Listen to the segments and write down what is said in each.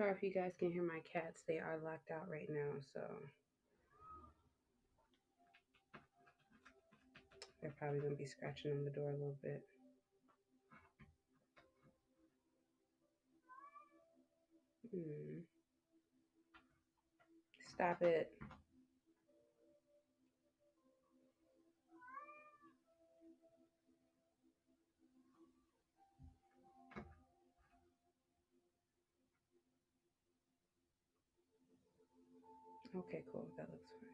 Sorry if you guys can hear my cats. They are locked out right now, so they're probably gonna be scratching on the door a little bit. Hmm. Stop it. Okay, cool. That looks fine.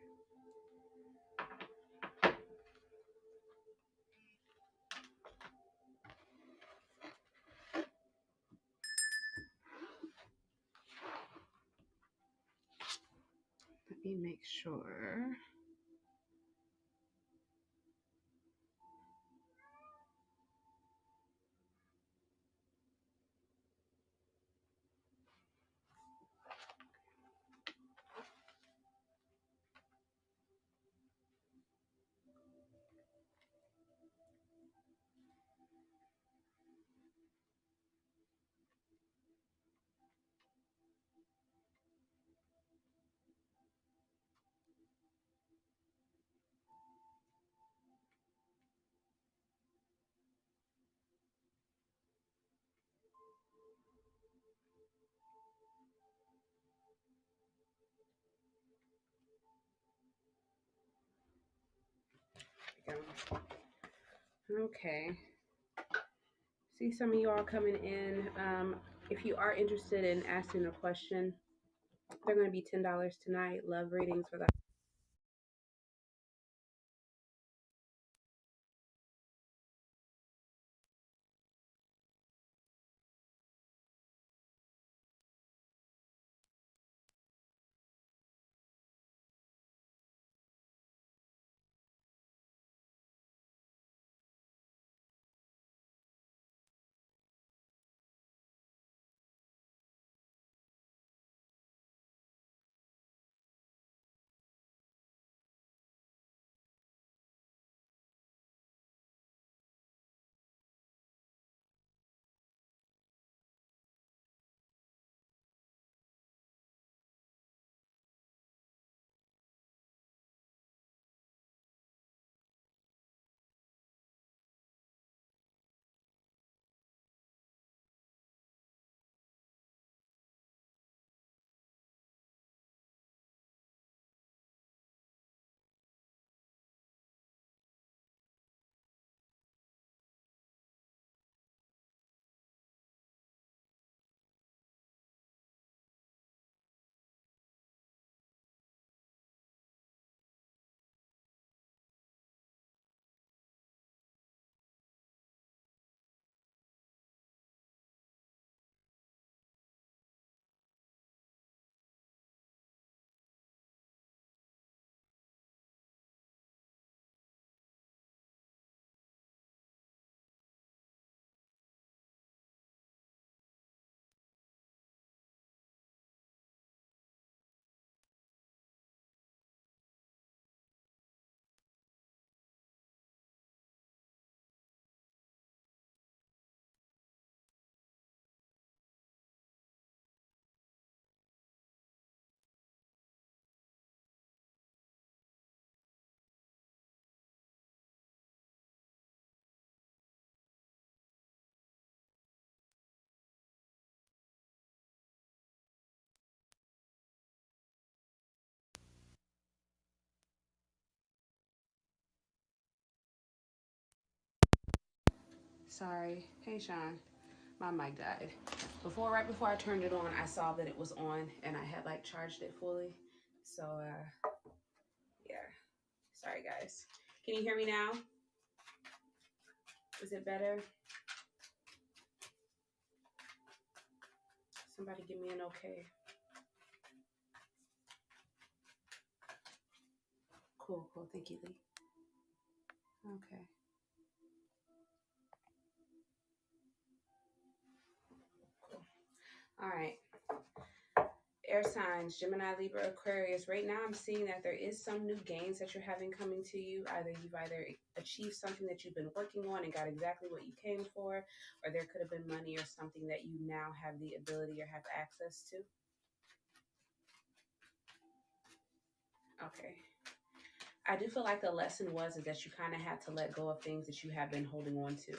Let me make sure. There we go. Okay. See some of y'all coming in. If you are interested in asking a question, they're going to be $10 tonight. Love readings for the Sorry. Hey, Sean. My mic died. Right before I turned it on, I saw that it was on and I had like charged it fully. So, yeah. Sorry, guys. Can you hear me now? Is it better? Somebody give me an okay. Cool, cool. Thank you, Lee. Okay. Cool. All right. Air signs, Gemini, Libra, Aquarius. Right now, I'm seeing that there is some new gains that you're having coming to you. You've achieved something that you've been working on and got exactly what you came for, or there could have been money or something that you now have the ability or have access to. Okay. I do feel like the lesson is that you kind of had to let go of things that you have been holding on to.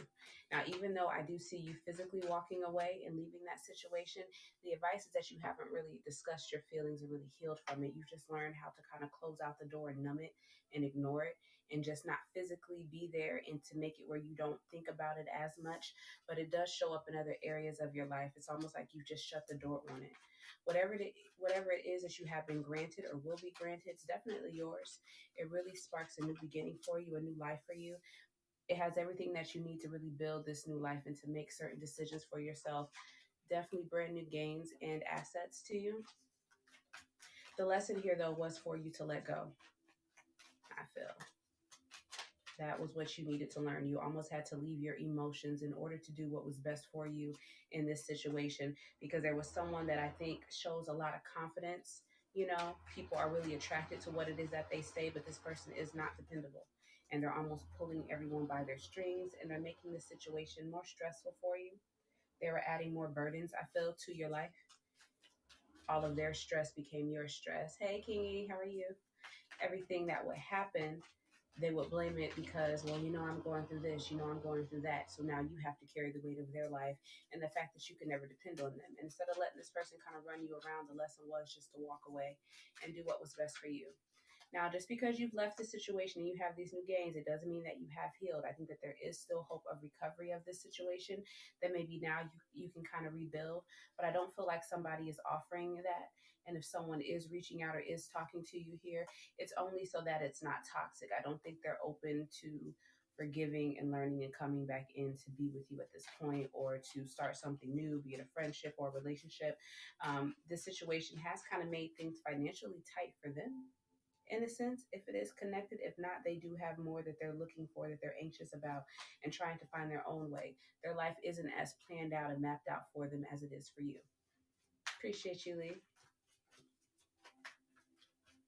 Now, even though I do see you physically walking away and leaving that situation, the advice is that you haven't really discussed your feelings and really healed from it. You've just learned how to kind of close out the door and numb it and ignore it and just not physically be there and to make it where you don't think about it as much. But it does show up in other areas of your life. It's almost like you've just shut the door on it. Whatever it is that you have been granted or will be granted, it's definitely yours. It really sparks a new beginning for you, a new life for you. It has everything that you need to really build this new life and to make certain decisions for yourself. Definitely brand new gains and assets to you. The lesson here, though, was for you to let go. I feel that was what you needed to learn. You almost had to leave your emotions in order to do what was best for you in this situation, because there was someone that I think shows a lot of confidence. People are really attracted to what it is that they say, but this person is not dependable. And they're almost pulling everyone by their strings, and they're making the situation more stressful for you. They were adding more burdens, I feel, to your life. All of their stress became your stress. Hey, Kingy, how are you? Everything that would happen, they would blame it because, well, I'm going through this, I'm going through that. So now you have to carry the weight of their life and the fact that you can never depend on them. And instead of letting this person kind of run you around, the lesson was just to walk away and do what was best for you. Now, just because you've left the situation and you have these new gains, it doesn't mean that you have healed. I think that there is still hope of recovery of this situation, that maybe now you can kind of rebuild. But I don't feel like somebody is offering that. And if someone is reaching out or is talking to you here, it's only so that it's not toxic. I don't think they're open to forgiving and learning and coming back in to be with you at this point, or to start something new, be it a friendship or a relationship. This situation has kind of made things financially tight for them, in a sense, if it is connected. If not, they do have more that they're looking for, that they're anxious about and trying to find their own way. Their life isn't as planned out and mapped out for them as it is for you. Appreciate you, Lee.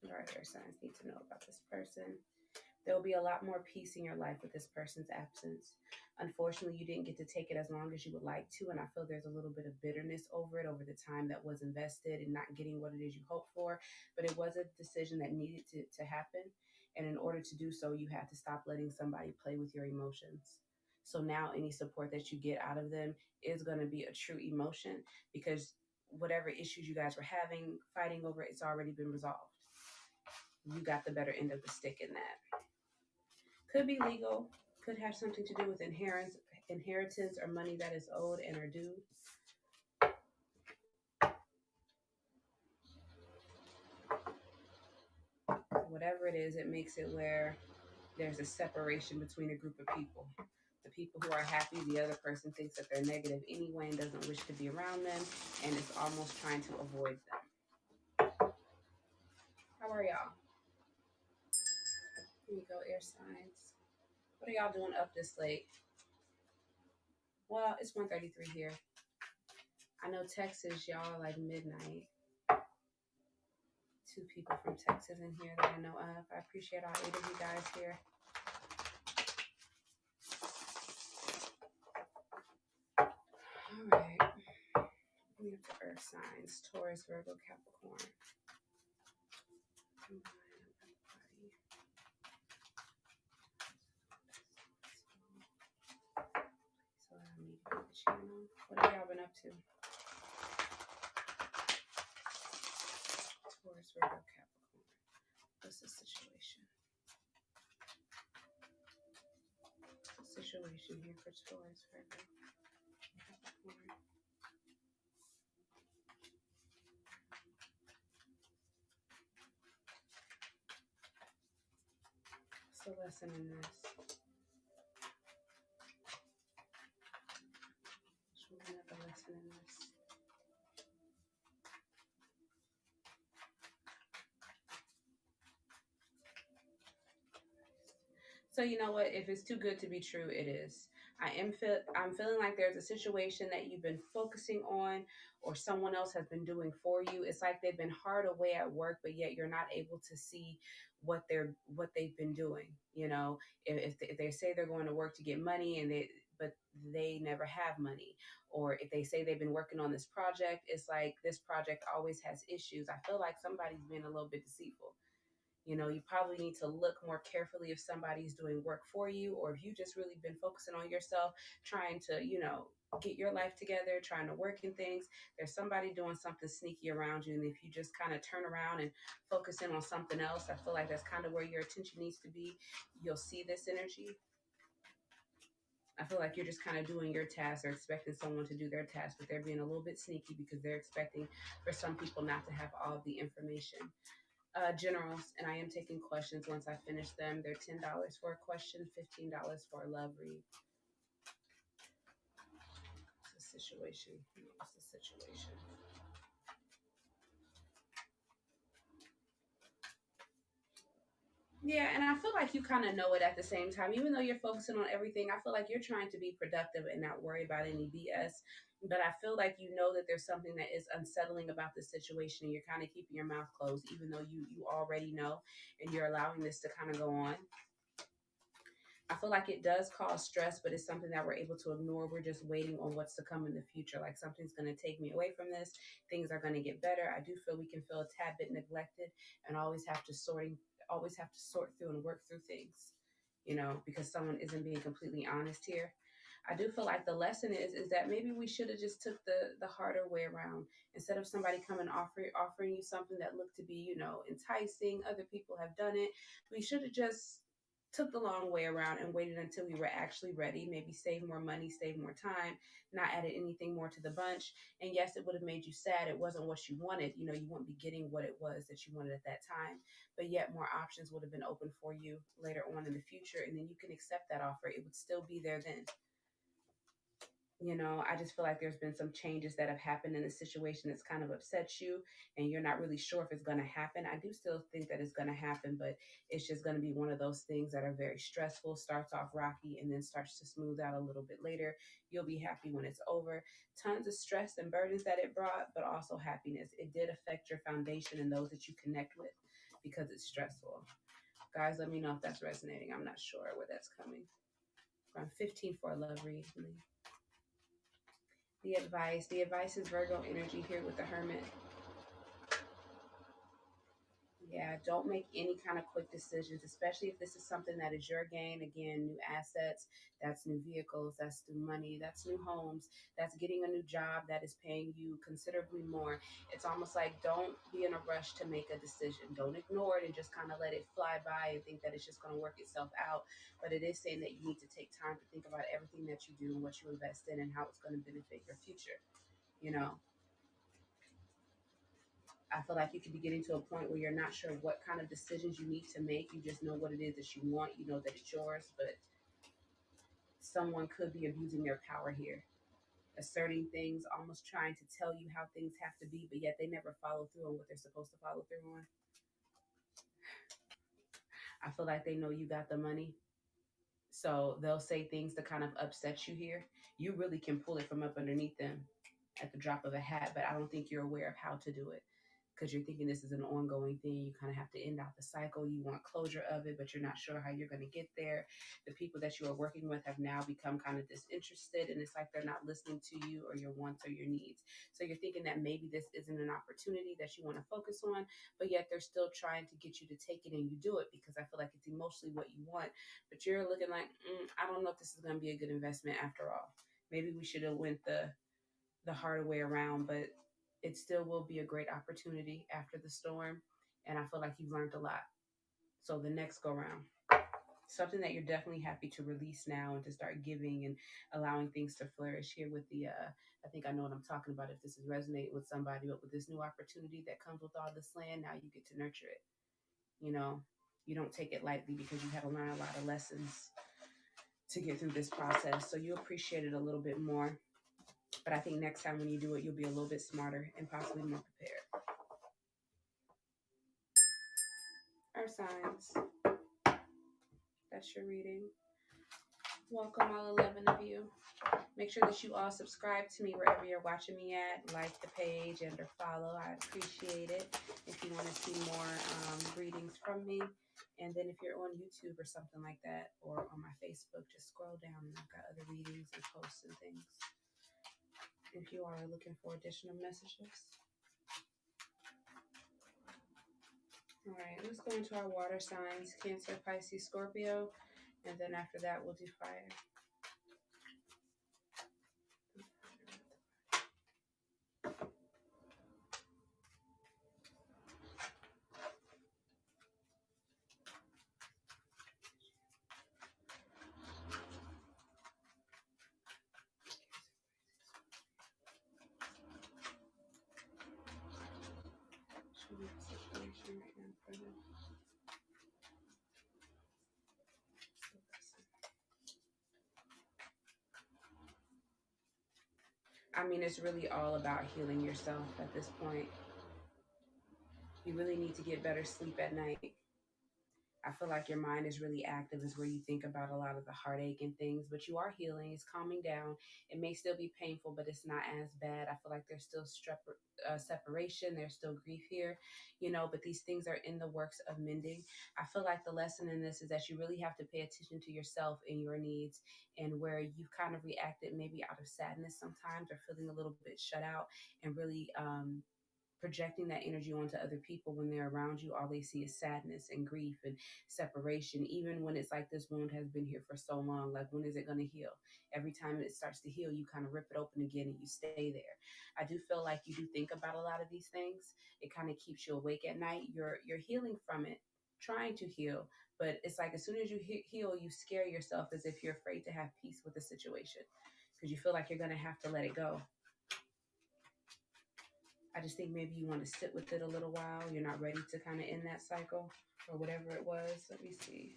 All right, air signs need to know about this person. There will be a lot more peace in your life with this person's absence. Unfortunately, you didn't get to take it as long as you would like to, and I feel there's a little bit of bitterness over it, over the time that was invested in not getting what it is you hoped for. But it was a decision that needed to happen, and in order to do so, you had to stop letting somebody play with your emotions. So now any support that you get out of them is going to be a true emotion, because whatever issues you guys were having, fighting over, it's already been resolved. You got the better end of the stick in that. Could be legal, could have something to do with inheritance or money that is owed and are due. Whatever it is, it makes it where there's a separation between a group of people. The people who are happy, the other person thinks that they're negative anyway and doesn't wish to be around them, and is almost trying to avoid them. How are y'all? Here we go, air signs. What are y'all doing up this late? Well, it's 1:33 here. I know Texas, y'all, like midnight. 2 people from Texas in here that I know of. I appreciate all 8 of you guys here. All right. We have the earth signs: Taurus, Virgo, Capricorn. So I need to get the channel. What have y'all been up to? Taurus, Virgo, Capricorn. What's the situation? Situation here for Taurus, Virgo, Capricorn. What's the lesson in this? Showing up the lesson in this. So you know what? If it's too good to be true, it is. I'm feeling like there's a situation that you've been focusing on or someone else has been doing for you. It's like they've been hard away at work, but yet you're not able to see what they've been doing. You know, if they say they're going to work to get money but they never have money, or if they say they've been working on this project, it's like this project always has issues. I feel like somebody's being a little bit deceitful. You know, you probably need to look more carefully if somebody's doing work for you, or if you just really been focusing on yourself, trying to, get your life together, trying to work in things. There's somebody doing something sneaky around you. And if you just kind of turn around and focus in on something else, I feel like that's kind of where your attention needs to be. You'll see this energy. I feel like you're just kind of doing your task or expecting someone to do their task, but they're being a little bit sneaky because they're expecting for some people not to have all of the information. Generals, and I am taking questions once I finish them. They're $10 for a question, $15 for a love read. What's the situation? What's the situation? Yeah, and I feel like you kind of know it at the same time. Even though you're focusing on everything, I feel like you're trying to be productive and not worry about any BS. But I feel like you know that there's something that is unsettling about this situation, and you're kind of keeping your mouth closed, even though you already know, and you're allowing this to kind of go on. I feel like it does cause stress, but it's something that we're able to ignore. We're just waiting on what's to come in the future. Like something's going to take me away from this. Things are going to get better. I do feel we can feel a tad bit neglected and always have to sort through and work through things, because someone isn't being completely honest here. I do feel like the lesson is that maybe we should have just took the harder way around. Instead of somebody coming offering you something that looked to be, enticing. Other people have done it. We should have just took the long way around and waited until we were actually ready. Maybe save more money, save more time, not added anything more to the bunch. And yes, it would have made you sad. It wasn't what you wanted. You wouldn't be getting what it was that you wanted at that time. But yet more options would have been open for you later on in the future. And then you can accept that offer. It would still be there then. I just feel like there's been some changes that have happened in the situation that's kind of upset you, and you're not really sure if it's going to happen. I do still think that it's going to happen, but it's just going to be one of those things that are very stressful, starts off rocky, and then starts to smooth out a little bit later. You'll be happy when it's over. Tons of stress and burdens that it brought, but also happiness. It did affect your foundation and those that you connect with because it's stressful. Guys, let me know if that's resonating. I'm not sure where that's coming from. 15 for a love read. The advice is Virgo energy here with the Hermit. Yeah, don't make any kind of quick decisions, especially if this is something that is your gain. Again, new assets, that's new vehicles, that's new money, that's new homes, that's getting a new job that is paying you considerably more. It's almost like don't be in a rush to make a decision. Don't ignore it and just kind of let it fly by and think that it's just going to work itself out. But it is saying that you need to take time to think about everything that you do and what you invest in and how it's going to benefit your future. You know, I feel like you could be getting to a point where you're not sure what kind of decisions you need to make. You just know what it is that you want. You know that it's yours, but someone could be abusing their power here, asserting things, almost trying to tell you how things have to be, but yet they never follow through on what they're supposed to follow through on. I feel like they know you got the money. So they'll say things to kind of upset you here. You really can pull it from up underneath them at the drop of a hat, but I don't think you're aware of how to do it because you're thinking this is an ongoing thing. You kind of have to end out the cycle. You want closure of it, but you're not sure how you're going to get there. The people that you are working with have now become kind of disinterested, and it's like they're not listening to you or your wants or your needs. So you're thinking that maybe this isn't an opportunity that you want to focus on, but yet they're still trying to get you to take it and you do it because I feel like it's emotionally what you want. But you're looking like, I don't know if this is going to be a good investment after all. Maybe we should have went the harder way around, but it still will be a great opportunity after the storm. And I feel like you've learned a lot. So the next go round, something that you're definitely happy to release now and to start giving and allowing things to flourish here with the, I think I know what I'm talking about if this is resonating with somebody, but with this new opportunity that comes with all this land, now you get to nurture it. You know, you don't take it lightly because you had to learn a lot of lessons to get through this process. So you appreciate it a little bit more. But I think next time when you do it, you'll be a little bit smarter and possibly more prepared. Earth signs. That's your reading. Welcome, all 11 of you. Make sure that you all subscribe to me wherever you're watching me at. Like the page and or follow. I appreciate it. If you want to see more readings from me. And then if you're on YouTube or something like that, or on my Facebook, just scroll down and I've got other readings and posts and things. If you are looking for additional messages. All right, let's go into our water signs, Cancer, Pisces, Scorpio. And then after that, we'll do fire. Situation right now for them. I mean, it's really all about healing yourself at this point. You really need to get better sleep at night. I feel like your mind is really active, is where you think about a lot of the heartache and things, but you are healing. It's calming down. It may still be painful, but it's not as bad. I feel like there's still separation. There's still grief here, but these things are in the works of mending. I feel like the lesson in this is that you really have to pay attention to yourself and your needs, and where you've kind of reacted maybe out of sadness sometimes, or feeling a little bit shut out, and really, projecting that energy onto other people. When they're around you, all they see is sadness and grief and separation, even when it's like this wound has been here for so long. Like, when is it going to heal? Every time it starts to heal, you kind of rip it open again and you stay there. I do feel like you do think about a lot of these things. It kind of keeps you awake at night. You're healing from it, trying to heal, but it's like as soon as you heal, you scare yourself, as if you're afraid to have peace with the situation, because you feel like you're going to have to let it go. I just think maybe you want to sit with it a little while. You're not ready to kind of end that cycle or whatever it was. Let me see.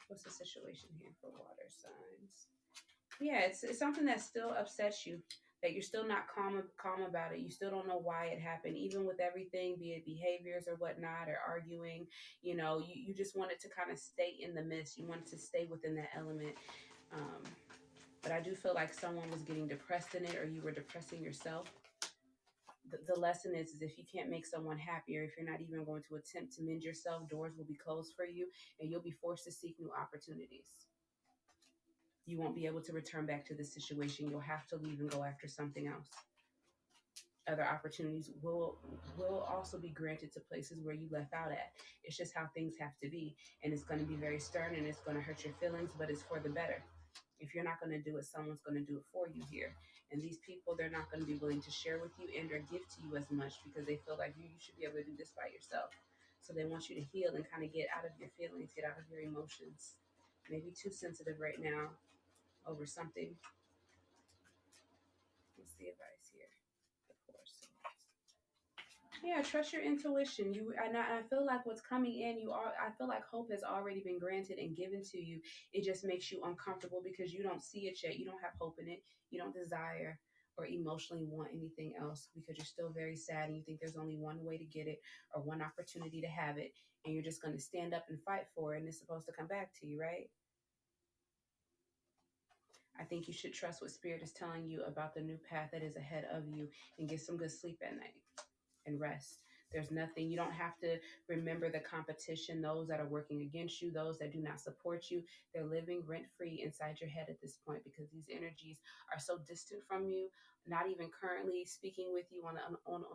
What's the situation here for water signs? Yeah, it's something that still upsets you, that you're still not calm about it. You still don't know why it happened, even with everything, be it behaviors or whatnot, or arguing. You just wanted to kind of stay in the midst. You wanted to stay within that element. Um, but I do feel like someone was getting depressed in it, or you were depressing yourself. The lesson is if you can't make someone happier, if you're not even going to attempt to mend yourself, doors will be closed for you, and you'll be forced to seek new opportunities. You won't be able to return back to this situation. You'll have to leave and go after something else. Other opportunities will also be granted to places where you left out at. It's just how things have to be, and it's going to be very stern, and it's going to hurt your feelings, but it's for the better. If you're not going to do it, someone's going to do it for you here. And these people, they're not going to be willing to share with you and or give to you as much, because they feel like you should be able to do this by yourself. So they want you to heal and kind of get out of your feelings, get out of your emotions. Maybe too sensitive right now over something. What's the advice here? The Force. Yeah, trust your intuition. I feel like what's coming in, I feel like hope has already been granted and given to you. It just makes you uncomfortable because you don't see it yet. You don't have hope in it. You don't desire or emotionally want anything else, because you're still very sad and you think there's only one way to get it, or one opportunity to have it, and you're just going to stand up and fight for it, and it's supposed to come back to you, right? I think you should trust what Spirit is telling you about the new path that is ahead of you, and get some good sleep at night and rest. There's nothing, you don't have to remember the competition, those that are working against you, those that do not support you. They're living rent free inside your head at this point, because these energies are so distant from you, not even currently speaking with you on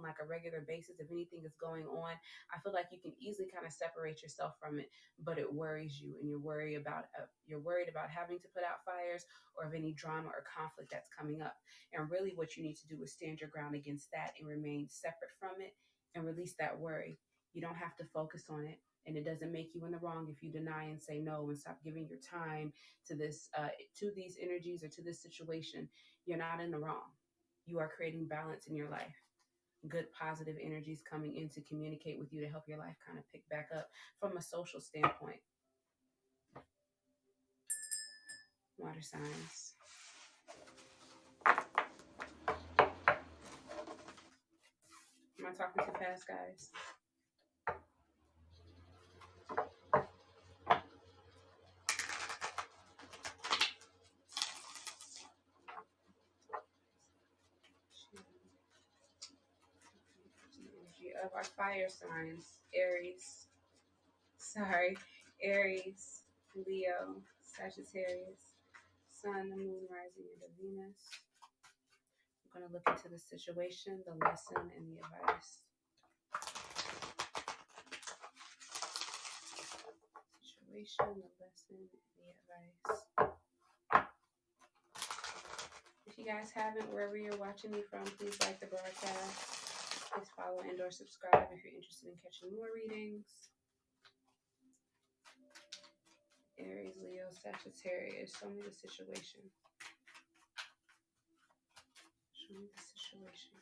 like a regular basis. If anything is going on, I feel like you can easily kind of separate yourself from it, but it worries you, and you're worried about having to put out fires, or of any drama or conflict that's coming up. And really what you need to do is stand your ground against that and remain separate from it, and release that worry. You don't have to focus on it. And it doesn't make you in the wrong if you deny and say no and stop giving your time to to these energies or to this situation. You're not in the wrong. You are creating balance in your life. Good positive energies coming in to communicate with you to help your life kind of pick back up from a social standpoint. Water signs. Am I talking too fast, guys? energy of our fire signs. Aries, Leo, Sagittarius, Sun, the Moon, rising, and the Venus. I'm going to look into the situation, the lesson, and the advice. Situation, the lesson, and the advice. If you guys haven't, wherever you're watching me from, please like the broadcast. Please follow and or subscribe if you're interested in catching more readings. Aries, Leo, Sagittarius. Show me the situation. Show me the situation.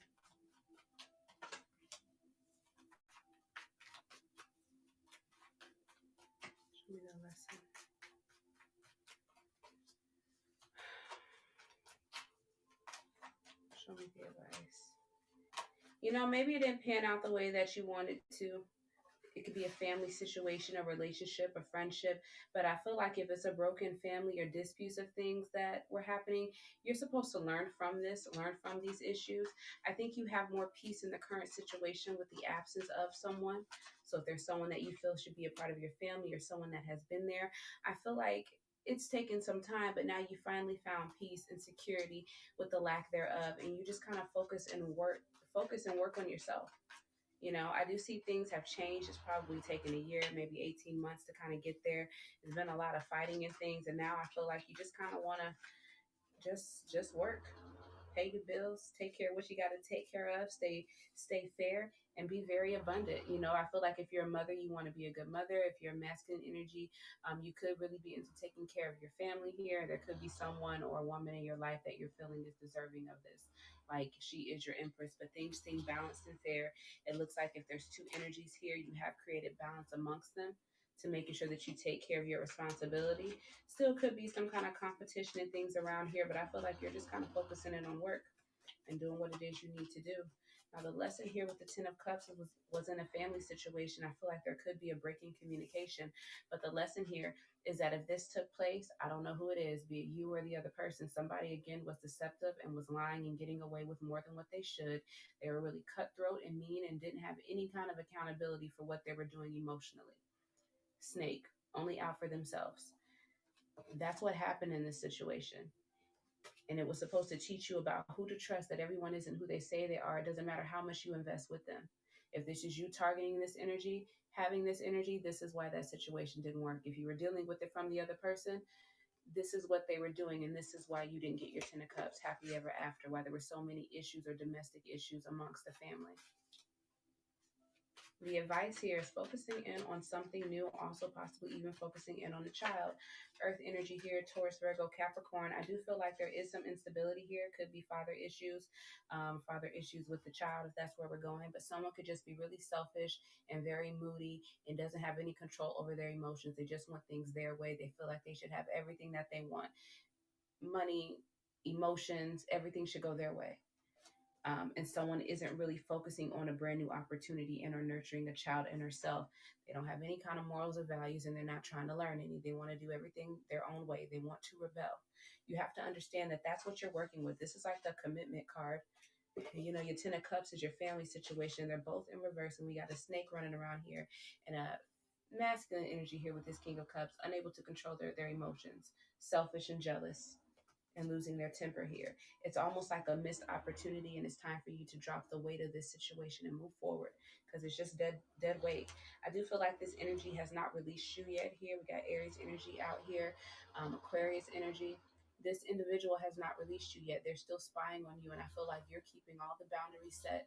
Show me the lesson. Show me the advice. You know, maybe it didn't pan out the way that you wanted to. It could be a family situation, a relationship, a friendship. But I feel like if it's a broken family or disputes of things that were happening, you're supposed to learn from this, learn from these issues. I think you have more peace in the current situation with the absence of someone. So if there's someone that you feel should be a part of your family or someone that has been there, I feel like it's taken some time, but now you finally found peace and security with the lack thereof. And you just kind of focus and work on yourself. You know, I do see things have changed. It's probably taken a year, maybe 18 months to kind of get there. There's been a lot of fighting and things, and now I feel like you just kind of want to just work, pay your bills, take care of what you got to take care of, stay fair, and be very abundant. You know, I feel like if you're a mother, you want to be a good mother. If you're a masculine energy, you could really be into taking care of your family here. There could be someone or a woman in your life that you're feeling is deserving of this. Like she is your empress, but things seem balanced and fair. It looks like if there's two energies here, you have created balance amongst them to making sure that you take care of your responsibility. Still could be some kind of competition and things around here, but I feel like you're just kind of focusing in on work and doing what it is you need to do. Now, the lesson here with the Ten of Cups was in a family situation. I feel like there could be a break in communication, but the lesson here is that if this took place, I don't know who it is, be it you or the other person, somebody again was deceptive and was lying and getting away with more than what they should. They were really cutthroat and mean and didn't have any kind of accountability for what they were doing emotionally. Snake, only out for themselves. That's what happened in this situation. And it was supposed to teach you about who to trust, that everyone isn't who they say they are. It doesn't matter how much you invest with them. If this is you targeting this energy, having this energy, this is why that situation didn't work. If you were dealing with it from the other person, this is what they were doing, and this is why you didn't get your Ten of Cups happy ever after, why there were so many issues or domestic issues amongst the family. The advice here is focusing in on something new, also possibly even focusing in on the child. Earth energy here, Taurus, Virgo, Capricorn. I do feel like there is some instability here. Could be father issues with the child if that's where we're going. But someone could just be really selfish and very moody and doesn't have any control over their emotions. They just want things their way. They feel like they should have everything that they want. Money, emotions, everything should go their way. And someone isn't really focusing on a brand new opportunity and or nurturing a child in herself. They don't have any kind of morals or values, and they're not trying to learn any. They want to do everything their own way. They want to rebel. You have to understand that that's what you're working with. This is like the commitment card. You know, your Ten of Cups is your family situation. They're both in reverse, and we got a snake running around here and a masculine energy here with this King of Cups, unable to control their emotions, selfish and jealous, and losing their temper here. It's almost like a missed opportunity, and it's time for you to drop the weight of this situation and move forward because it's just dead weight. I do feel like this energy has not released you yet here. We got Aries energy out here, Aquarius energy. This individual has not released you yet. They're still spying on you, and I feel like you're keeping all the boundaries set.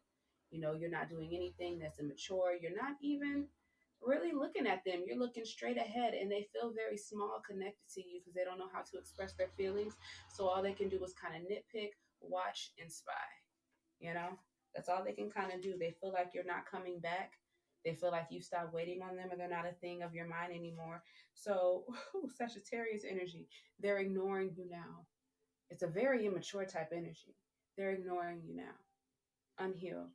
You know, you're not doing anything that's immature. You're not even really looking at them. You're looking straight ahead, and they feel very small connected to you because they don't know how to express their feelings. So all they can do is kind of nitpick, watch, and spy. You know, that's all they can kind of do. They feel like you're not coming back. They feel like you stopped waiting on them, and they're not a thing of your mind anymore. So Sagittarius energy, they're ignoring you now. It's a very immature type energy. They're ignoring you now, unhealed,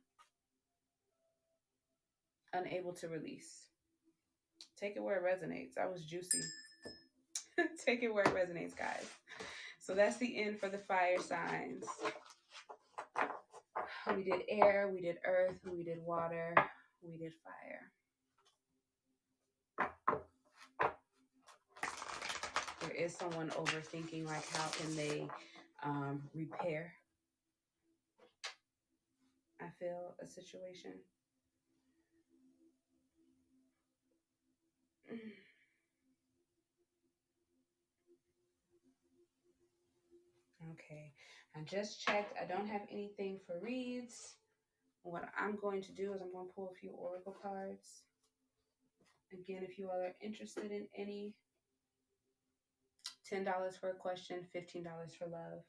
unable to release. Take it where it resonates. That was juicy. Take it where it resonates, guys. So that's the end for the fire signs. We did air, we did earth, we did water, we did fire. There is someone overthinking, like, how can they repair, I feel, a situation. Okay, I just checked. I don't have anything for reads. What I'm going to do is I'm going to pull a few oracle cards. Again, if you all are interested in any, $10 for a question, $15 for love.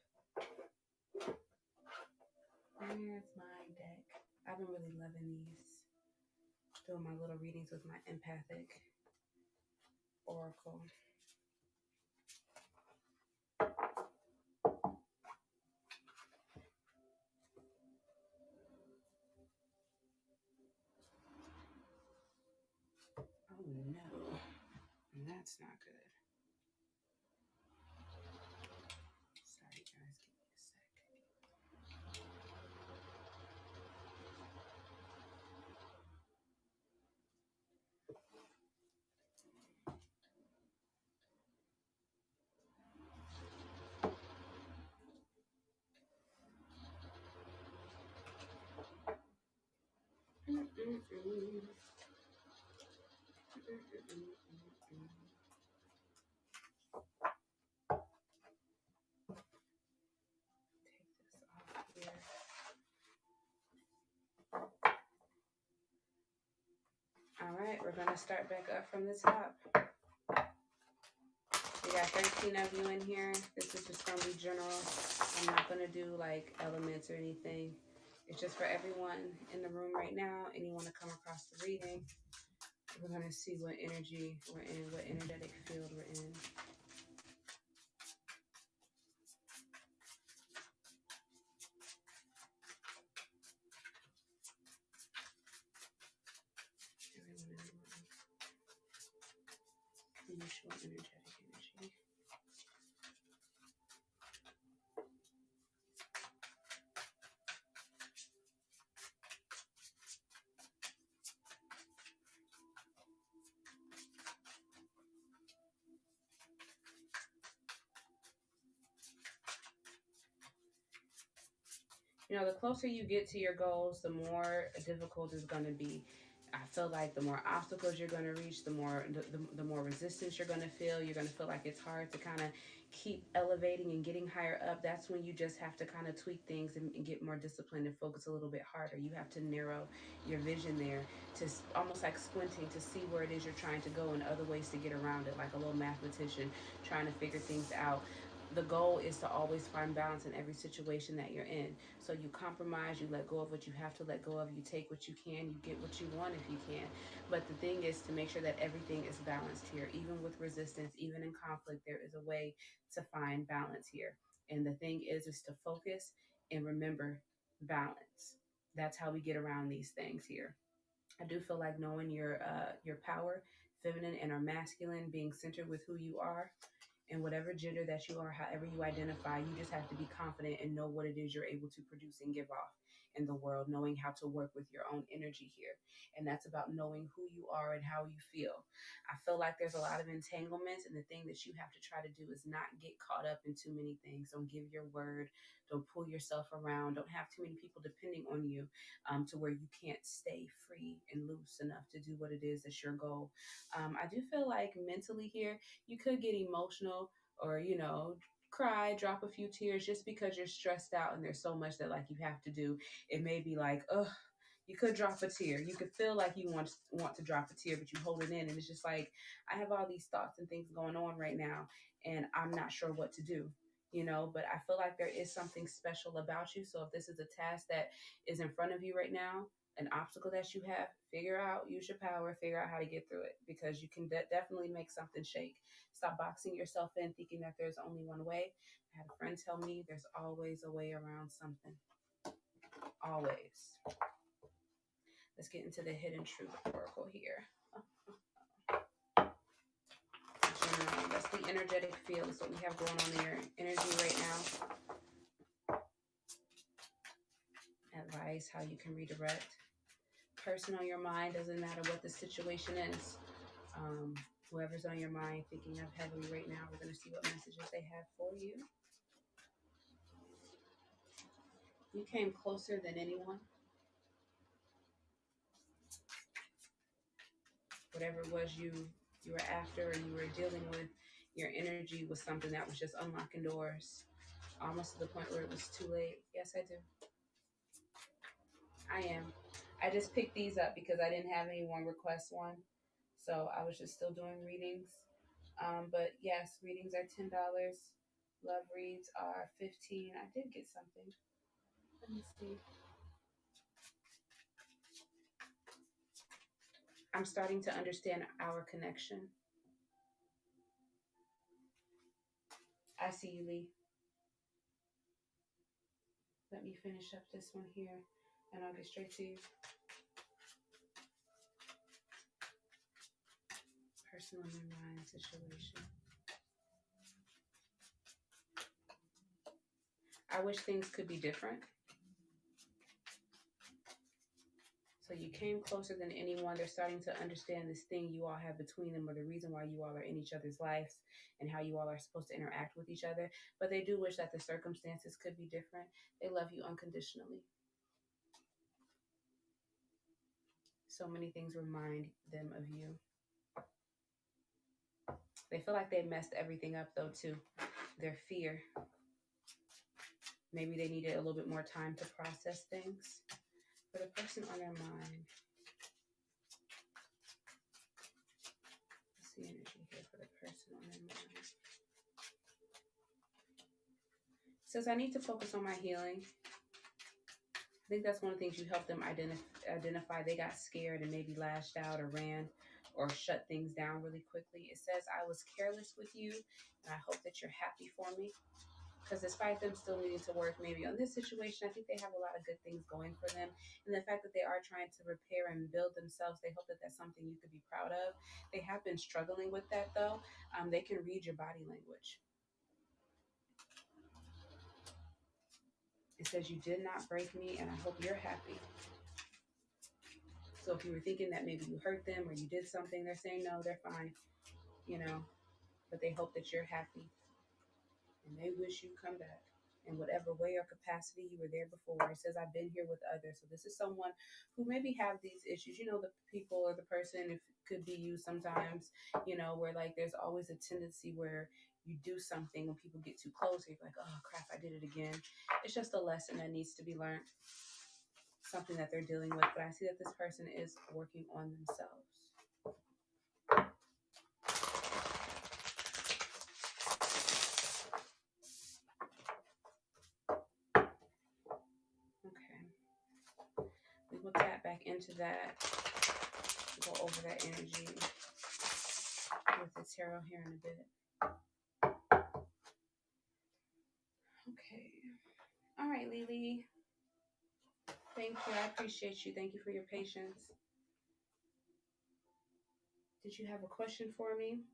Where's my deck? I've been really loving these. Doing my little readings with my empathic oracle. Oh no, that's not good. Sorry guys, give me a sec. All right, we're going to start back up from the top. We got 13 of you in here. This is just going to be general. I'm not going to do like elements or anything. It's just for everyone in the room right now. Anyone to come across the reading. We're going to see what energy we're in, what energetic field we're in. Initial energetic energy. You know, the closer you get to your goals, the more difficult it's going to be. I feel like the more obstacles you're going to reach, the more resistance you're going to feel. You're going to feel like it's hard to kind of keep elevating and getting higher up. That's when you just have to kind of tweak things and get more disciplined and focus a little bit harder. You have to narrow your vision there to almost like squinting to see where it is you're trying to go and other ways to get around it, like a little mathematician trying to figure things out. The goal is to always find balance in every situation that you're in. So you compromise, you let go of what you have to let go of, you take what you can, you get what you want if you can. But the thing is to make sure that everything is balanced here. Even with resistance, even in conflict, there is a way to find balance here. And the thing is to focus and remember balance. That's how we get around these things here. I do feel like knowing your power, feminine and or masculine, being centered with who you are, and whatever gender that you are, however you identify, you just have to be confident and know what it is you're able to produce and give off in the world, knowing how to work with your own energy here. And that's about knowing who you are and how you feel. I feel like there's a lot of entanglements, and the thing that you have to try to do is not get caught up in too many things. Don't give your word. Don't pull yourself around. Don't have too many people depending on you to where you can't stay free and loose enough to do what it is that's your goal. I do feel like mentally here, you could get emotional or, you know, cry, drop a few tears just because you're stressed out and there's so much that like you have to do. It may be like, ugh, you could drop a tear. You could feel like you want to drop a tear, but you hold it in. And it's just like, I have all these thoughts and things going on right now, and I'm not sure what to do. You know, but I feel like there is something special about you. So if this is a task that is in front of you right now, an obstacle that you have, figure out, use your power, figure out how to get through it, because you can definitely make something shake. Stop boxing yourself in thinking that there's only one way. I had a friend tell me there's always a way around something. Always. Let's get into the hidden truth oracle here. General, that's the energetic field. That's what we have going on in your energy right now. Advice. advice, how you can redirect. Person on your mind, doesn't matter what the situation is. Whoever's on your mind thinking of heavily right now, we're going to see what messages they have for you. You came closer than anyone. Whatever it was you were after or you were dealing with, your energy was something that was just unlocking doors, almost to the point where it was too late. Yes, I do. I am. I just picked these up because I didn't have anyone request one. So I was just still doing readings. But yes, readings are $10. Love reads are 15. I did get something. Let me see. I'm starting to understand our connection. I see you, Lee. Let me finish up this one here and I'll get straight to you. Personal in your mind situation. I wish things could be different. So you came closer than anyone. They're starting to understand this thing you all have between them, or the reason why you all are in each other's lives and how you all are supposed to interact with each other. But they do wish that the circumstances could be different. They love you unconditionally. So many things remind them of you. They feel like they messed everything up though too. Their fear. Maybe they needed a little bit more time to process things. For the person on their mind. What's the energy here for the person on their mind? It says, I need to focus on my healing. I think that's one of the things you help them identify. They got scared and maybe lashed out or ran or shut things down really quickly. It says, I was careless with you, and I hope that you're happy for me. Because despite them still needing to work maybe on this situation, I think they have a lot of good things going for them. And the fact that they are trying to repair and build themselves, they hope that that's something you could be proud of. They have been struggling with that, though. They can read your body language. It says, you did not break me, and I hope you're happy. So if you were thinking that maybe you hurt them or you did something, they're saying, no, they're fine, but they hope that you're happy. And they wish you come back in whatever way or capacity you were there before. It says, I've been here with others. So this is someone who maybe have these issues, the people or the person, if it could be you sometimes, where like there's always a tendency where you do something when people get too close, you're like, oh crap, I did it again. It's just a lesson that needs to be learned, something that they're dealing with. But I see that this person is working on themselves. Okay. We will tap back into that. Go over that energy with the tarot here in a bit. Okay. All right, Lily. Thank you. I appreciate you. Thank you for your patience. Did you have a question for me?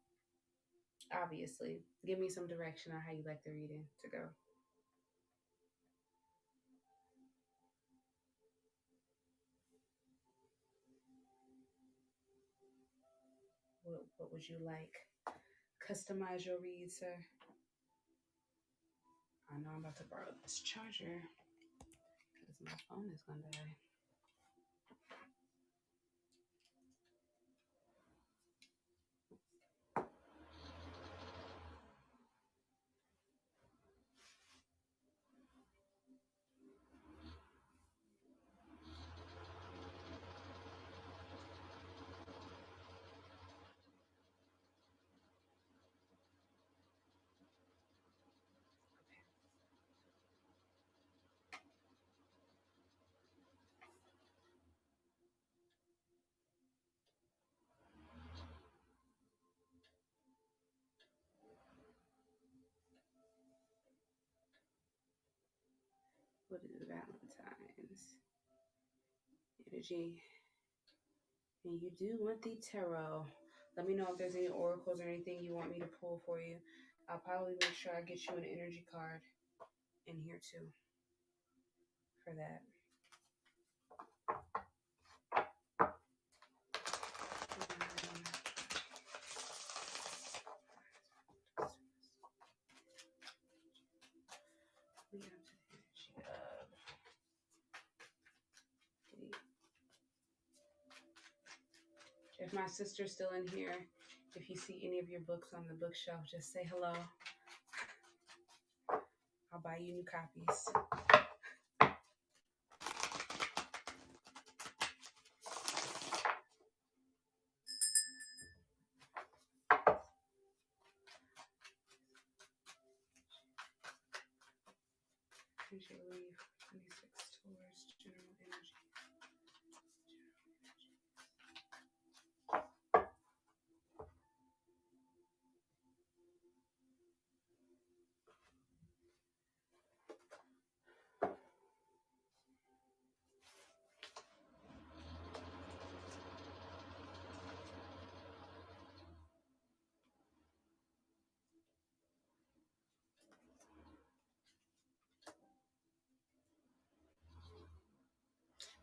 Obviously. Give me some direction on how you like the reading to go. What would you like? Customize your read, sir. I know I'm about to borrow this charger because my phone is going to die. What is Valentine's energy? And you do want the tarot. Let me know if there's any oracles or anything you want me to pull for you. I'll probably make sure I get you an energy card in here too for that. If my sister's still in here, if you see any of your books on the bookshelf, just say hello. I'll buy you new copies. Energy leave 26 tours, general energy.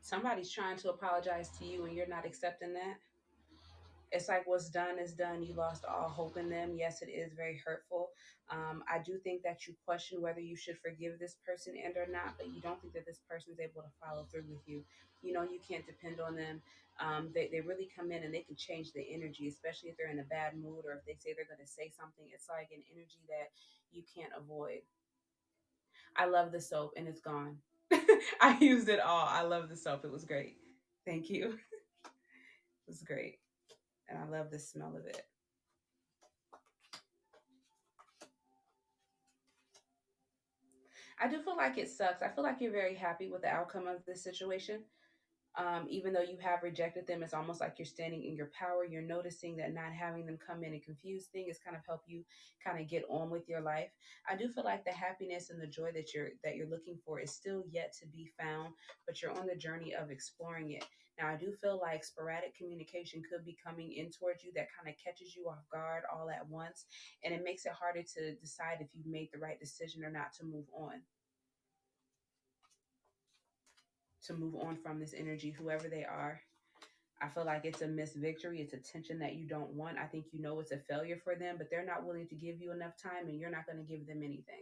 Somebody's trying to apologize to you and you're not accepting that. It's like what's done is done. You lost all hope in them. Yes, it is very hurtful. I do think that you question whether you should forgive this person and or not, but you don't think that this person is able to follow through with you. You know, you can't depend on them. They really come in and they can change the energy, especially if they're in a bad mood or if they say they're going to say something. It's like an energy that you can't avoid. I love the soap and it's gone. I used it all. I love the soap. It was great. Thank you. It was great. And I love the smell of it. I do feel like it sucks. I feel like you're very happy with the outcome of this situation. Even though you have rejected them, it's almost like you're standing in your power. You're noticing that not having them come in and confuse things kind of help you kind of get on with your life. I do feel like the happiness and the joy that you're looking for is still yet to be found, but you're on the journey of exploring it. Now, I do feel like sporadic communication could be coming in towards you that kind of catches you off guard all at once, and it makes it harder to decide if you've made the right decision or not to move on from this energy, whoever they are. I feel like it's a missed victory. It's attention that you don't want. I think you know it's a failure for them, but they're not willing to give you enough time and you're not going to give them anything.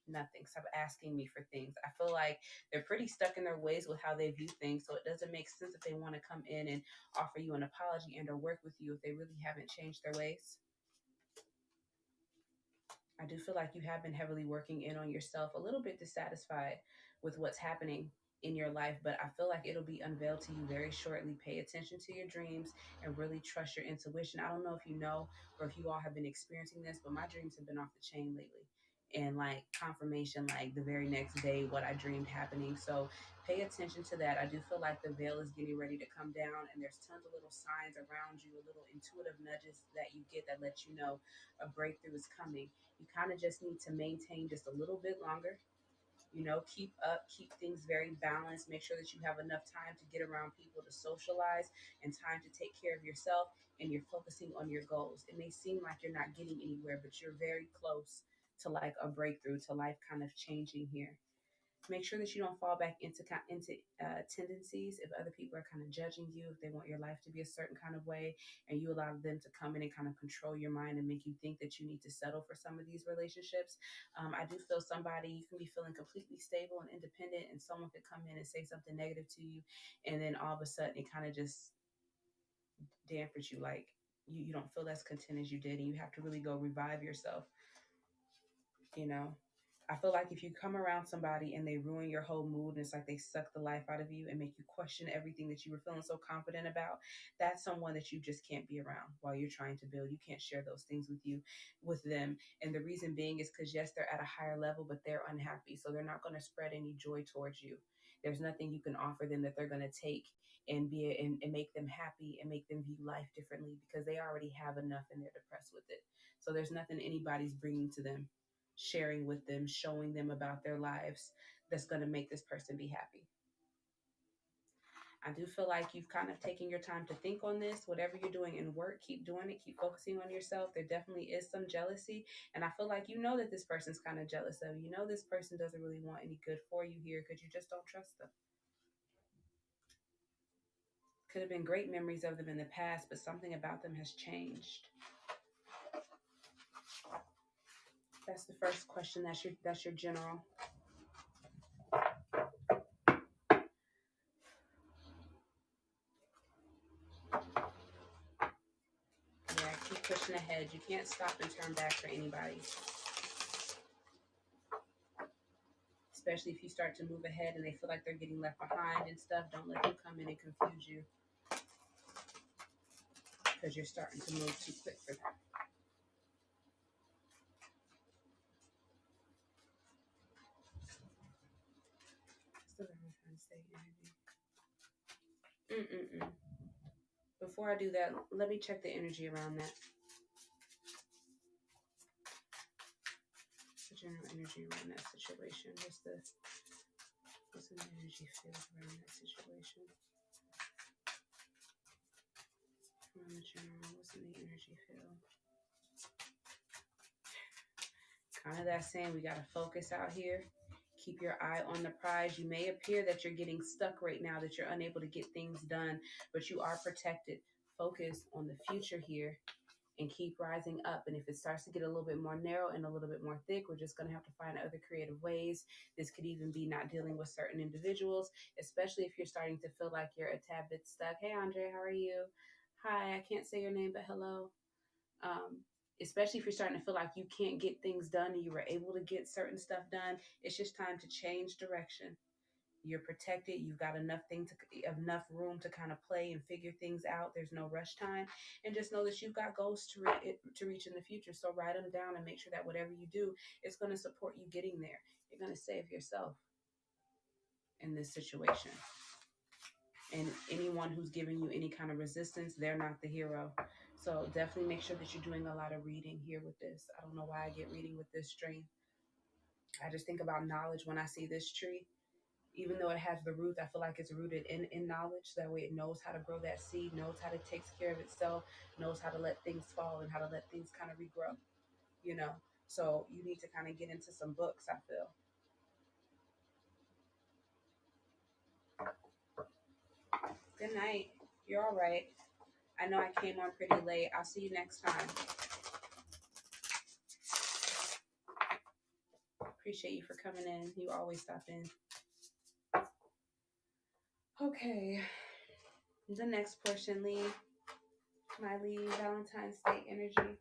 Nothing. Stop asking me for things. I feel like they're pretty stuck in their ways with how they view things. So it doesn't make sense if they want to come in and offer you an apology and or work with you if they really haven't changed their ways. I do feel like you have been heavily working in on yourself, a little bit dissatisfied with what's happening in your life, but I feel like it'll be unveiled to you very shortly. Pay attention to your dreams and really trust your intuition. I don't know if you know or if you all have been experiencing this, but my dreams have been off the chain lately. And like confirmation, like the very next day, what I dreamed happening. So pay attention to that. I do feel like the veil is getting ready to come down, and there's tons of little signs around you, a little intuitive nudges that you get that let you know a breakthrough is coming. You kind of just need to maintain just a little bit longer. You know, keep up, keep things very balanced. Make sure that you have enough time to get around people to socialize and time to take care of yourself, and you're focusing on your goals. It may seem like you're not getting anywhere, but you're very close to like a breakthrough, to life kind of changing here. Make sure that you don't fall back into tendencies if other people are kind of judging you, if they want your life to be a certain kind of way, and you allow them to come in and kind of control your mind and make you think that you need to settle for some of these relationships. I do feel somebody, you can be feeling completely stable and independent, and someone could come in and say something negative to you, and then all of a sudden it kind of just dampers you, like you don't feel as content as you did, and you have to really go revive yourself, you know. I feel like if you come around somebody and they ruin your whole mood and it's like they suck the life out of you and make you question everything that you were feeling so confident about, that's someone that you just can't be around while you're trying to build. You can't share those things with them. And the reason being is because yes, they're at a higher level, but they're unhappy. So they're not going to spread any joy towards you. There's nothing you can offer them that they're going to take and make them happy and make them view life differently because they already have enough and they're depressed with it. So there's nothing anybody's bringing to them, sharing with them, showing them about their lives that's going to make this person be happy. I do feel like you've kind of taken your time to think on this. Whatever you're doing in work, keep doing it, keep focusing on yourself. There definitely is some jealousy. And I feel like you know that this person's kind of jealous of you. You know this person doesn't really want any good for you here because you just don't trust them. Could have been great memories of them in the past, but something about them has changed. That's the first question. That's your general. pushing ahead. You can't stop and turn back for anybody. Especially if you start to move ahead and they feel like they're getting left behind and stuff. Don't let them come in and confuse you, because you're starting to move too quick for them. Still Valentine State energy. Before I do that, let me check the energy around that. The general energy around that situation. What's an energy field around that situation? Around the general, what's in the energy field? Kind of that saying, we got to focus out here. Keep your eye on the prize. You may appear that you're getting stuck right now, that you're unable to get things done, but you are protected. Focus on the future here and keep rising up. And if it starts to get a little bit more narrow and a little bit more thick, we're just going to have to find other creative ways. This could even be not dealing with certain individuals, especially if you're starting to feel like you're a tad bit stuck. Hey, Andre, how are you? Hi, I can't say your name, but hello. Especially if you're starting to feel like you can't get things done and you were able to get certain stuff done, it's just time to change direction. You're protected. You've got enough room to kind of play and figure things out. There's no rush time, and just know that you've got goals to reach in the future. So write them down and make sure that whatever you do is going to support you getting there. You're going to save yourself in this situation. And anyone who's giving you any kind of resistance, they're not the hero. So definitely make sure that you're doing a lot of reading here with this. I don't know why I get reading with this tree. I just think about knowledge when I see this tree. Even though it has the root, I feel like it's rooted in knowledge. That way it knows how to grow that seed, knows how to take care of itself, knows how to let things fall and how to let things kind of regrow, you know. So you need to kind of get into some books, I feel. Good night. You're all right. I know I came on pretty late. I'll see you next time. Appreciate you for coming in. You always stop in. Okay. The next portion, Lee. My Lee, Valentine's Day energy.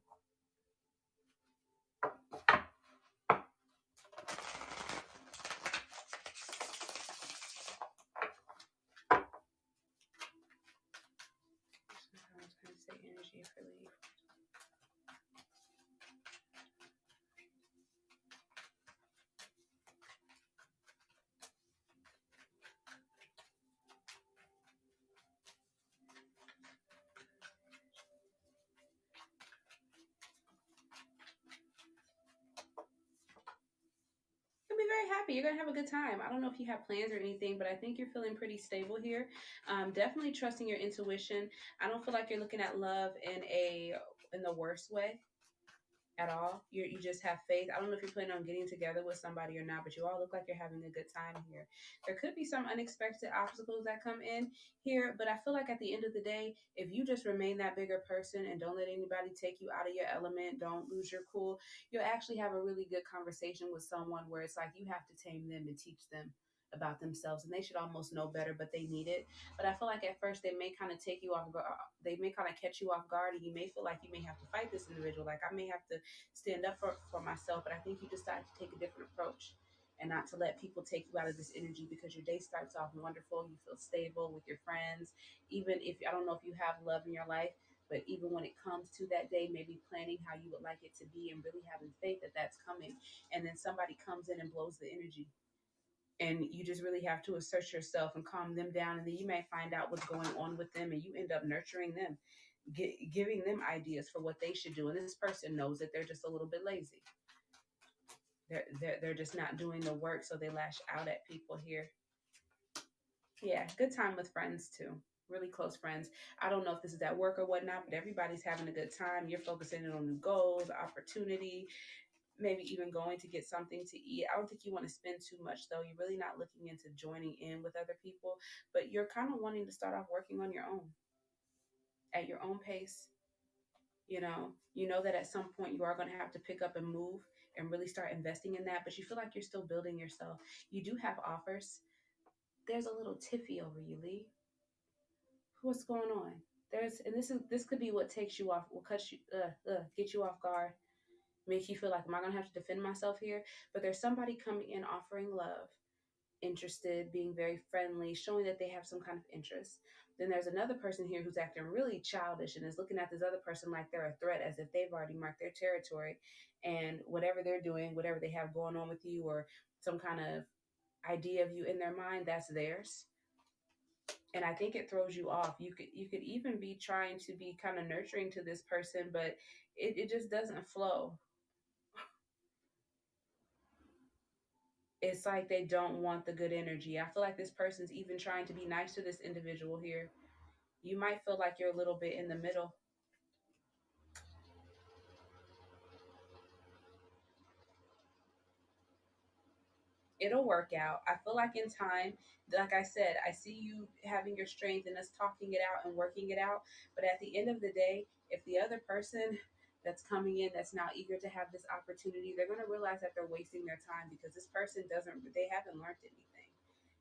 Valentine's Day energy for Lee. You'll be very happy. You're gonna have a good time. I don't know if you have plans or anything, but I think you're feeling pretty stable here. Definitely trusting your intuition. I don't feel like you're looking at love in the worst way at all. You just have faith. I don't know if you're planning on getting together with somebody or not, but you all look like you're having a good time here. There could be some unexpected obstacles that come in here, but I feel like at the end of the day, if you just remain that bigger person and don't let anybody take you out of your element, don't lose your cool, you'll actually have a really good conversation with someone where it's like you have to tame them and teach them about themselves, and they should almost know better, but they need it. But I feel like at first they may kind of take you off guard. They may kind of catch you off guard, and you may feel like you may have to fight this individual. Like I may have to stand up for myself, but I think you decide to take a different approach and not to let people take you out of this energy, because your day starts off wonderful. You feel stable with your friends. Even if I don't know if you have love in your life, but even when it comes to that day, maybe planning how you would like it to be and really having faith that that's coming. And then somebody comes in and blows the energy, and you just really have to assert yourself and calm them down, and then you may find out what's going on with them, and you end up nurturing them, giving them ideas for what they should do, and this person knows that they're just a little bit lazy. They're just not doing the work, so they lash out at people here. Yeah, good time with friends too, really close friends. I don't know if this is at work or whatnot, but everybody's having a good time. You're focusing on new goals, opportunity, maybe even going to get something to eat. I don't think you want to spend too much though. You're really not looking into joining in with other people, but you're kind of wanting to start off working on your own at your own pace. You know that at some point you are going to have to pick up and move and really start investing in that, but you feel like you're still building yourself. You do have offers. There's a little tiffy over you, Lee. What's going on? And this could be what takes you off, will cut you, get you off guard, make you feel like, am I gonna have to defend myself here? But there's somebody coming in offering love, interested, being very friendly, showing that they have some kind of interest. Then there's another person here who's acting really childish and is looking at this other person like they're a threat, as if they've already marked their territory, and whatever they're doing, whatever they have going on with you, or some kind of idea of you in their mind, that's theirs. And I think it throws you off. You could even be trying to be kind of nurturing to this person, but it just doesn't flow. It's like they don't want the good energy. I feel like this person's even trying to be nice to this individual here. You might feel like you're a little bit in the middle. It'll work out. I feel like in time, like I said, I see you having your strength and us talking it out and working it out. But at the end of the day, if the other person that's coming in that's now eager to have this opportunity, they're going to realize that they're wasting their time, because this person doesn't, they haven't learned anything.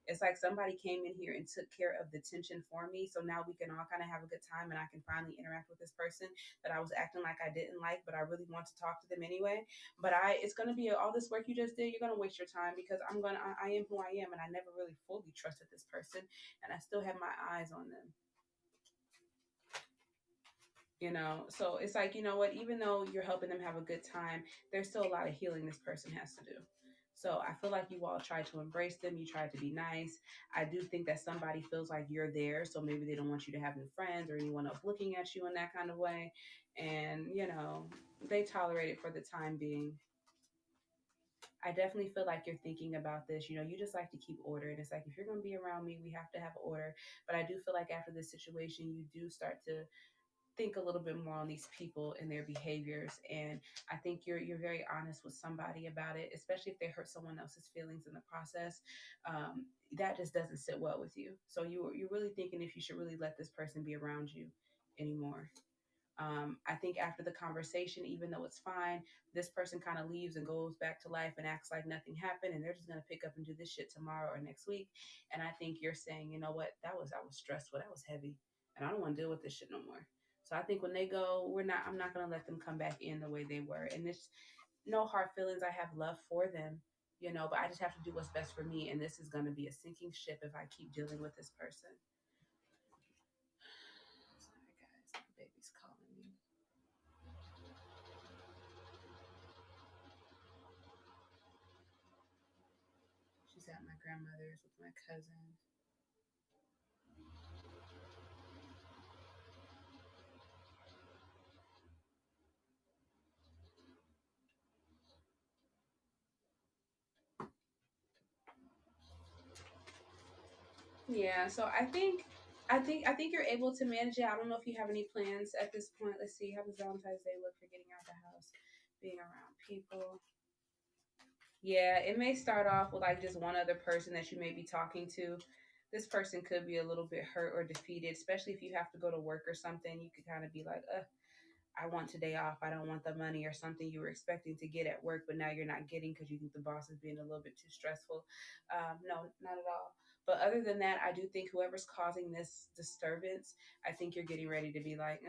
It's like somebody came in here and took care of the tension for me. So now we can all kind of have a good time, and I can finally interact with this person that I was acting like I didn't like, but I really want to talk to them anyway. But it's going to be all this work you just did. You're going to waste your time, because I am who I am, and I never really fully trusted this person, and I still have my eyes on them. So it's like, you know what, even though you're helping them have a good time, there's still a lot of healing this person has to do. So I feel like you all try to embrace them, you try to be nice. I do think that somebody feels like you're there, so maybe they don't want you to have any friends or anyone else looking at you in that kind of way. And they tolerate it for the time being. I definitely feel like you're thinking about this. You just like to keep order. And it's like, if you're going to be around me, we have to have order. But I do feel like after this situation, you do start to think a little bit more on these people and their behaviors. And I think you're very honest with somebody about it, especially if they hurt someone else's feelings in the process. That just doesn't sit well with you. So you're really thinking if you should really let this person be around you anymore. I think after the conversation, even though it's fine, this person kind of leaves and goes back to life and acts like nothing happened, and they're just gonna pick up and do this shit tomorrow or next week. And I think you're saying, you know what, I was stressful, that was heavy, and I don't want to deal with this shit no more. So I think when they go, I'm not gonna let them come back in the way they were. And there's no hard feelings. I have love for them, but I just have to do what's best for me. And this is gonna be a sinking ship if I keep dealing with this person. Sorry guys, my baby's calling me. She's at my grandmother's with my cousin. Yeah, so I think you're able to manage it. I don't know if you have any plans at this point. Let's see, how does Valentine's Day look for getting out the house, being around people? Yeah, it may start off with like just one other person that you may be talking to. This person could be a little bit hurt or defeated, especially if you have to go to work or something. You could kind of be like, I want today off. I don't want the money, or something you were expecting to get at work, but now you're not getting because you think the boss is being a little bit too stressful. No, not at all. But other than that, I do think whoever's causing this disturbance, I think you're getting ready to be like,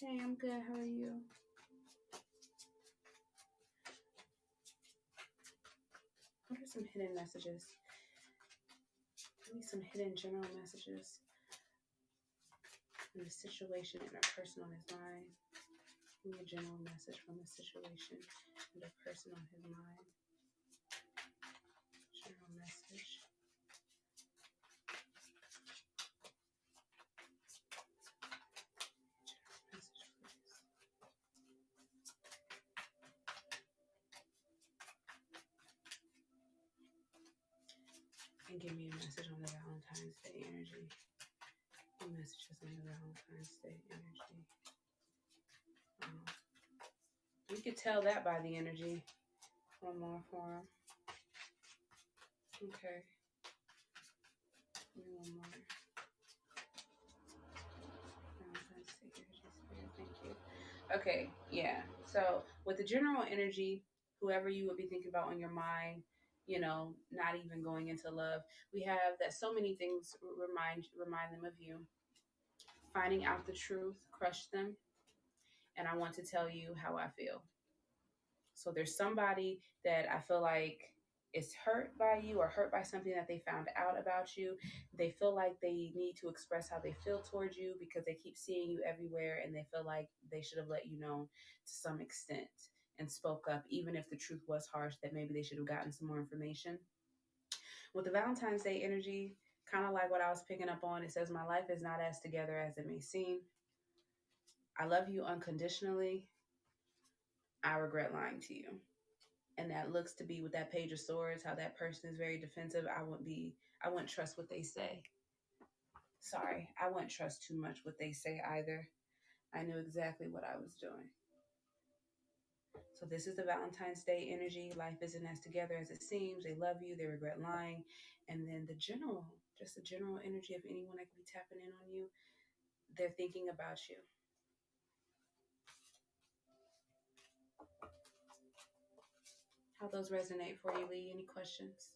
hey, I'm good. How are you? What are some hidden messages? Give me some hidden general messages from the situation and a person on his mind. Give me a general message from the situation and a person on his mind. General message. Message, please. And give me a message on the Valentine's Day energy. The messages on the Valentine's Day energy. You could tell that by the energy. One more for him. Okay. Give me one more. Valentine's Day energy, spirit. Thank you. Okay. Yeah. So with the general energy, whoever you would be thinking about on your mind, not even going into love. We have that so many things remind them of you. Finding out the truth crushed them, and I want to tell you how I feel. So there's somebody that I feel like is hurt by you or hurt by something that they found out about you. They feel like they need to express how they feel towards you because they keep seeing you everywhere and they feel like they should have let you know to some extent and spoke up, even if the truth was harsh, that maybe they should have gotten some more information. With the Valentine's Day energy, kind of like what I was picking up on, it says, "My life is not as together as it may seem. I love you unconditionally. I regret lying to you." And that looks to be with that page of swords, how that person is very defensive. I wouldn't trust what they say. Sorry, I wouldn't trust too much what they say either. I knew exactly what I was doing. So this is the Valentine's Day energy. Life isn't as together as it seems. They love you. They regret lying. And then just the general energy of anyone that could be tapping in on you. They're thinking about you. How those resonate for you, Lee? Any questions?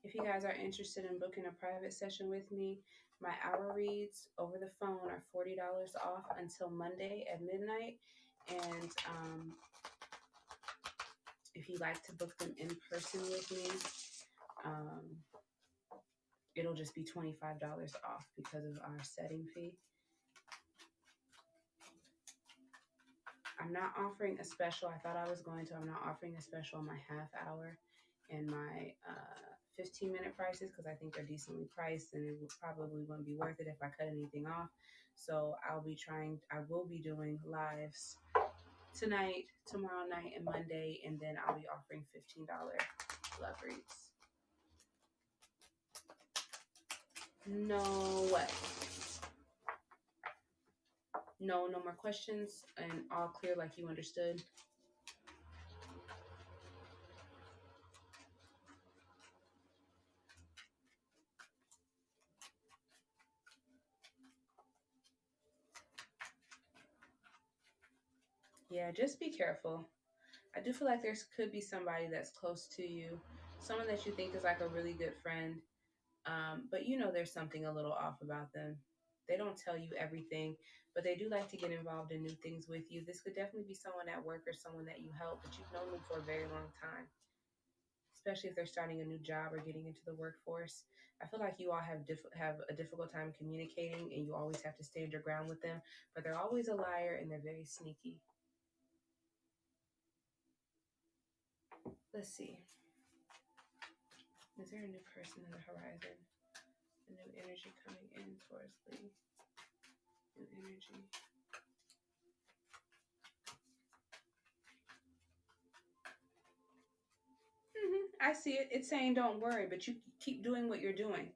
If you guys are interested in booking a private session with me, my hour reads over the phone are $40 off until Monday at midnight. And if you like to book them in person with me, um, it'll just be $25 off because of our setting fee. I'm not offering a special. I thought I was going to. I'm not offering a special on my half hour and my 15-minute prices because I think they're decently priced and it would probably wouldn't be worth it if I cut anything off. So I will be doing lives tonight, tomorrow night, and Monday, and then I'll be offering $15 love reads. No way. No more questions and all clear like you understood. Yeah, just be careful. I do feel like there could be somebody that's close to you, someone that you think is like a really good friend, but there's something a little off about them. They don't tell you everything, but they do like to get involved in new things with you. This could definitely be someone at work or someone that you help, but you've known them for a very long time, especially if they're starting a new job or getting into the workforce. I feel like you all have a difficult time communicating, and you always have to stand your ground with them, but they're always a liar and they're very sneaky. Let's see. Is there a new person in the horizon? A new energy coming in towards Lee. New energy. I see it. It's saying don't worry, but you keep doing what you're doing.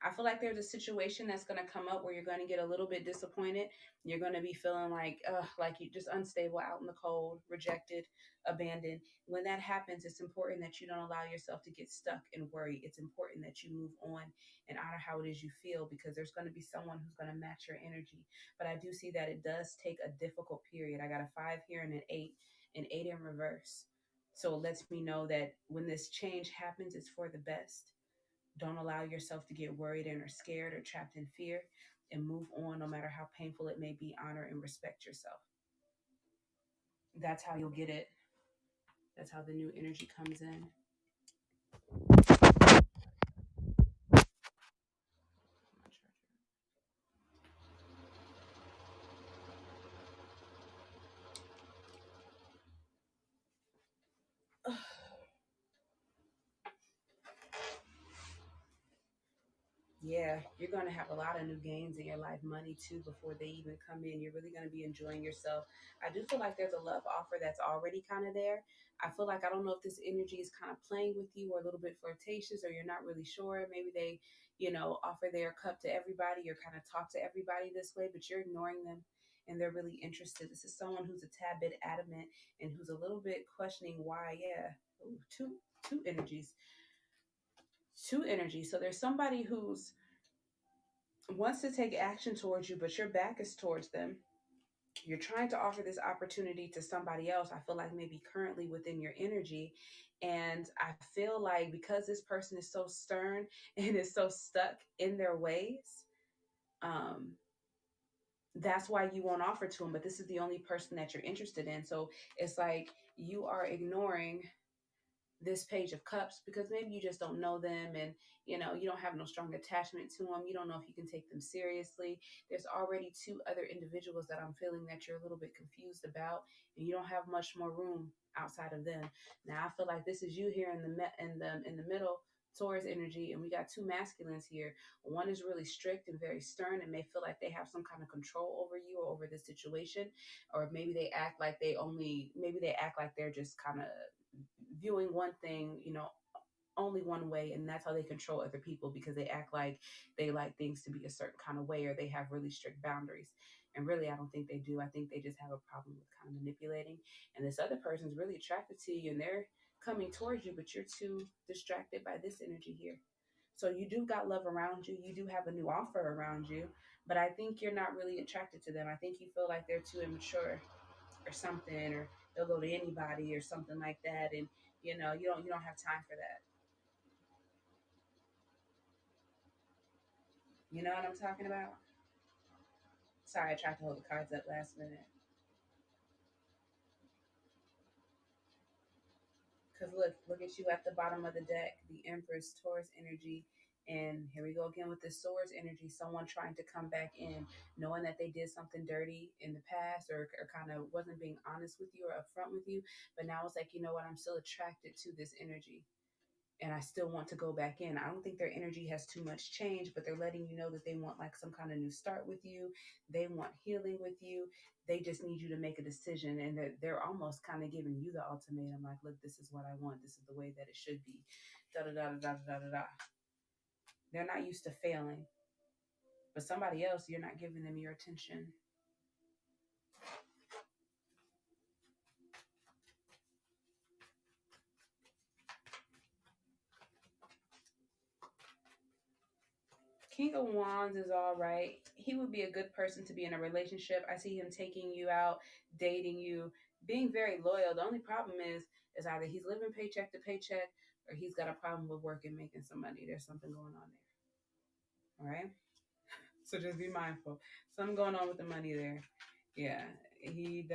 I feel like there's a situation that's going to come up where you're going to get a little bit disappointed. You're going to be feeling like you just unstable, out in the cold, rejected, abandoned. When that happens, it's important that you don't allow yourself to get stuck and worry. It's important that you move on and honor how it is you feel because there's going to be someone who's going to match your energy. But I do see that it does take a difficult period. I got a 5 here and an eight in reverse. So it lets me know that when this change happens, it's for the best. Don't allow yourself to get worried and or scared or trapped in fear and move on no matter how painful it may be. Honor and respect yourself. That's how you'll get it. That's how the new energy comes in. Yeah, you're going to have a lot of new gains in your life, money too, before they even come in. You're really going to be enjoying yourself. I do feel like there's a love offer that's already kind of there. I feel like I don't know if this energy is kind of playing with you or a little bit flirtatious or you're not really sure. Maybe they, offer their cup to everybody or kind of talk to everybody this way, but you're ignoring them and they're really interested. This is someone who's a tad bit adamant and who's a little bit questioning why. Yeah. Ooh, two energies. two energy. So there's somebody who's wants to take action towards you, but your back is towards them. You're trying to offer this opportunity to somebody else. I feel like maybe currently within your energy. And I feel like because this person is so stern and is so stuck in their ways, um, that's why you won't offer to them. But this is the only person that you're interested in. So it's like you are ignoring this page of cups because maybe you just don't know them, and you don't have no strong attachment to them. You don't know if you can take them seriously. There's already two other individuals that I'm feeling that you're a little bit confused about, and you don't have much more room outside of them. Now I feel like this is you here in the middle, Taurus energy, and we got two masculines here. One is really strict and very stern and may feel like they have some kind of control over you or over this situation, or maybe they act like they're just kind of viewing one thing, only one way, and that's how they control other people because they act like they like things to be a certain kind of way or they have really strict boundaries. And really, I don't think they do. I think they just have a problem with kind of manipulating. And this other person's really attracted to you and they're coming towards you, but you're too distracted by this energy here. So you do got love around you. You do have a new offer around you, but I think you're not really attracted to them. I think you feel like they're too immature or something, or they'll go to anybody or something like that. And you don't have time for that. You know what I'm talking about? Sorry, I tried to hold the cards up last minute. Because look at you at the bottom of the deck, the Empress, Taurus energy. And here we go again with the Swords energy. Someone trying to come back in, knowing that they did something dirty in the past, or kind of wasn't being honest with you or upfront with you. But now it's like, you know what? I'm still attracted to this energy and I still want to go back in. I don't think their energy has too much change, but they're letting you know that they want like some kind of new start with you. They want healing with you. They just need you to make a decision, and they're almost kind of giving you the ultimatum, like, look, this is what I want. This is the way that it should be. Da da da da da da da da. They're not used to failing, but somebody else, you're not giving them your attention. King of Wands is all right. He would be a good person to be in a relationship. I see him taking you out, dating you, being very loyal. The only problem is either he's living paycheck to paycheck or he's got a problem with work and making some money. There's something going on there. All right. So just be mindful. Something going on with the money there. Yeah. He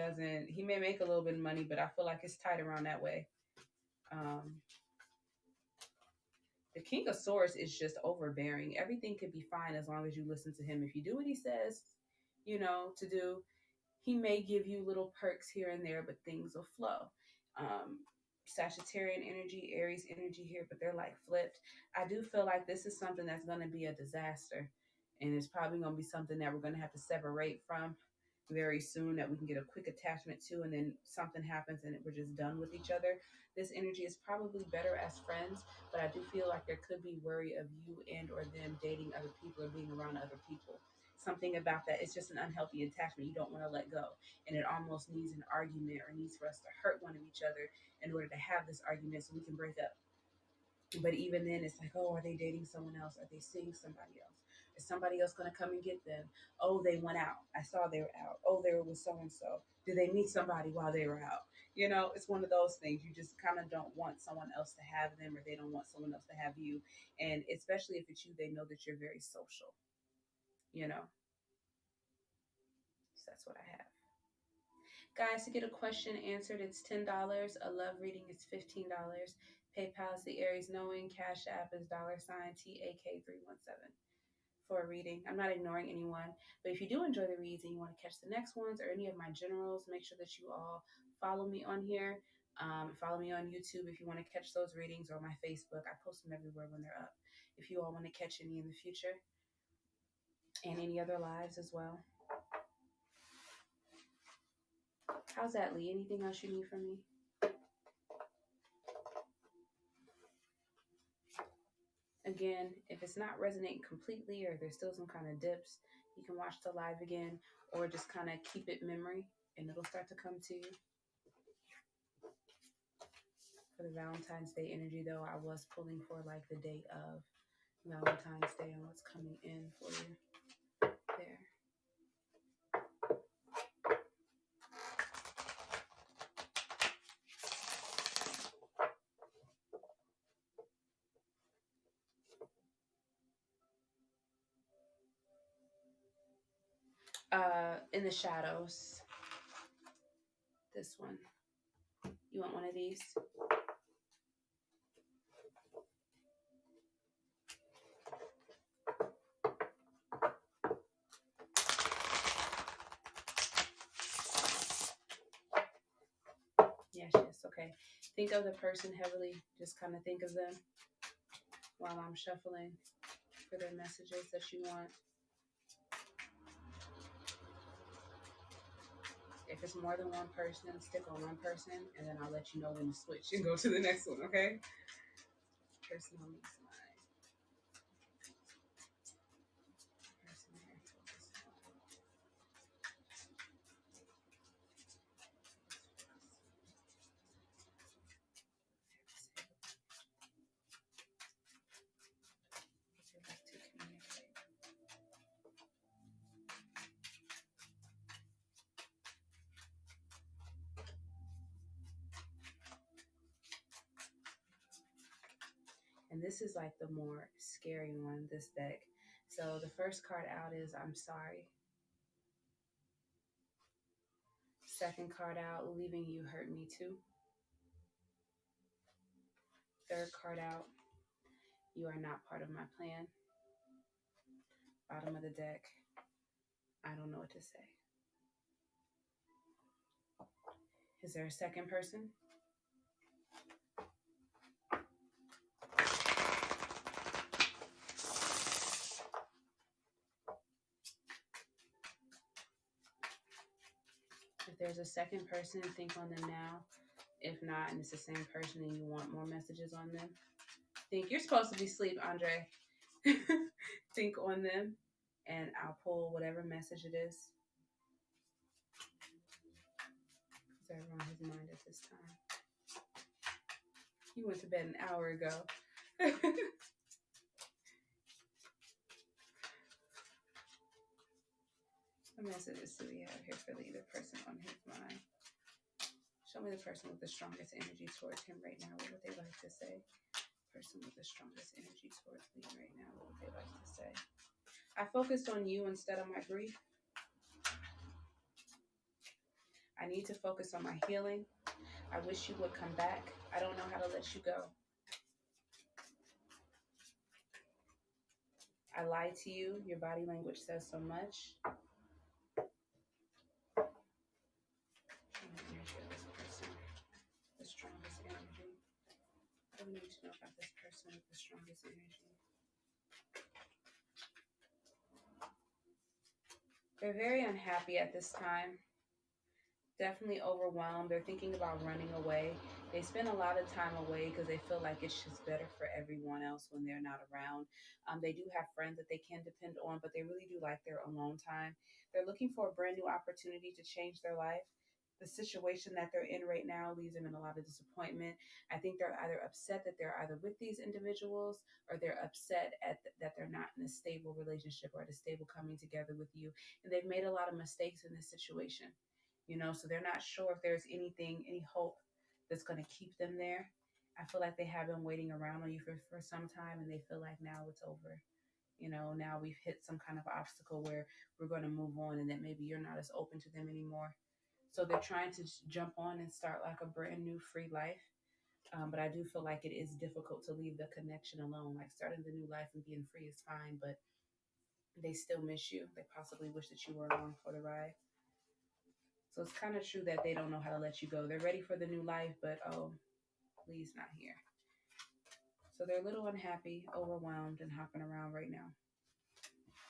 may make a little bit of money, but I feel like it's tight around that way. Um, the King of Swords is just overbearing. Everything could be fine as long as you listen to him. If you do what he says, to do, he may give you little perks here and there, but things will flow. Um, Sagittarian energy, Aries energy here, but they're like flipped. I do feel like this is something that's going to be a disaster. And it's probably going to be something that we're going to have to separate from very soon, that we can get a quick attachment to, and then something happens and we're just done with each other. This energy is probably better as friends, but I do feel like there could be worry of you and or them dating other people or being around other people. Something about that, it's just an unhealthy attachment you don't want to let go, and it almost needs an argument or needs for us to hurt one of each other in order to have this argument so we can break up. But even then, it's like, oh, are they dating someone else? Are they seeing somebody else? Is somebody else going to come and get them? Oh, they went out. I saw they were out. Oh, they were with so and so. Did they meet somebody while they were out? It's one of those things. You just kind of don't want someone else to have them, or they don't want someone else to have you. And especially if it's you, they know that you're very social, you know? So that's what I have. Guys, to get a question answered, it's $10. A love reading is $15. PayPal is the Aries Knowing. Cash App is $ TAK317 for a reading. I'm not ignoring anyone, but if you do enjoy the reads and you want to catch the next ones or any of my generals, make sure that you all follow me on here. Follow me on YouTube if you want to catch those readings, or my Facebook. I post them everywhere when they're up. If you all want to catch any in the future and any other lives as well. How's that, Lee? Anything else you need from me? Again, if it's not resonating completely or there's still some kind of dips, you can watch the live again or just kind of keep it memory and it'll start to come to you. For the Valentine's Day energy, though, I was pulling for like the date of Valentine's Day and what's coming in for you there. In the shadows. This one. You want one of these? Yes, yes, okay. Think of the person heavily. Just kind of think of them while I'm shuffling for their messages that you want. If it's more than one person, stick on one person, and then I'll let you know when to switch and go to the next one, okay? Person on this line. Person here. And this is like the more scary one, this deck. So the first card out is I'm sorry. Second card out, leaving you hurt me too. Third card out, you are not part of my plan. Bottom of the deck, I don't know what to say. Is there a second person? If there's a second person, think on them now. If not, and it's the same person and you want more messages on them, think you're supposed to be asleep, Andre. Think on them, and I'll pull whatever message it is. Is everyone on his mind at this time? You went to bed an hour ago. What messages do we have here for the other person on his mind? Show me the person with the strongest energy towards him right now. What would they like to say? Person with the strongest energy towards me right now. What would they like to say? I focused on you instead of my grief. I need to focus on my healing. I wish you would come back. I don't know how to let you go. I lied to you. Your body language says so much. The strongest energy. I don't need to know about this person with the strongest energy. They're very unhappy at this time. Definitely overwhelmed. They're thinking about running away. They spend a lot of time away because they feel like it's just better for everyone else when they're not around. They do have friends that they can depend on, but they really do like their alone time. They're looking for a brand new opportunity to change their life. The situation that they're in right now leaves them in a lot of disappointment. I think they're either upset that they're either with these individuals, or they're upset that they're not in a stable relationship or at a stable coming together with you. And they've made a lot of mistakes in this situation, so they're not sure if there's any hope that's going to keep them there. I feel like they have been waiting around on you for some time, and they feel like now it's over. Now we've hit some kind of obstacle where we're going to move on, and that maybe you're not as open to them anymore. So they're trying to jump on and start like a brand new free life. But I do feel like it is difficult to leave the connection alone. Like starting the new life and being free is fine, but they still miss you. They possibly wish that you were along for the ride. So it's kind of true that they don't know how to let you go. They're ready for the new life, but Lee's not here. So they're a little unhappy, overwhelmed, and hopping around right now.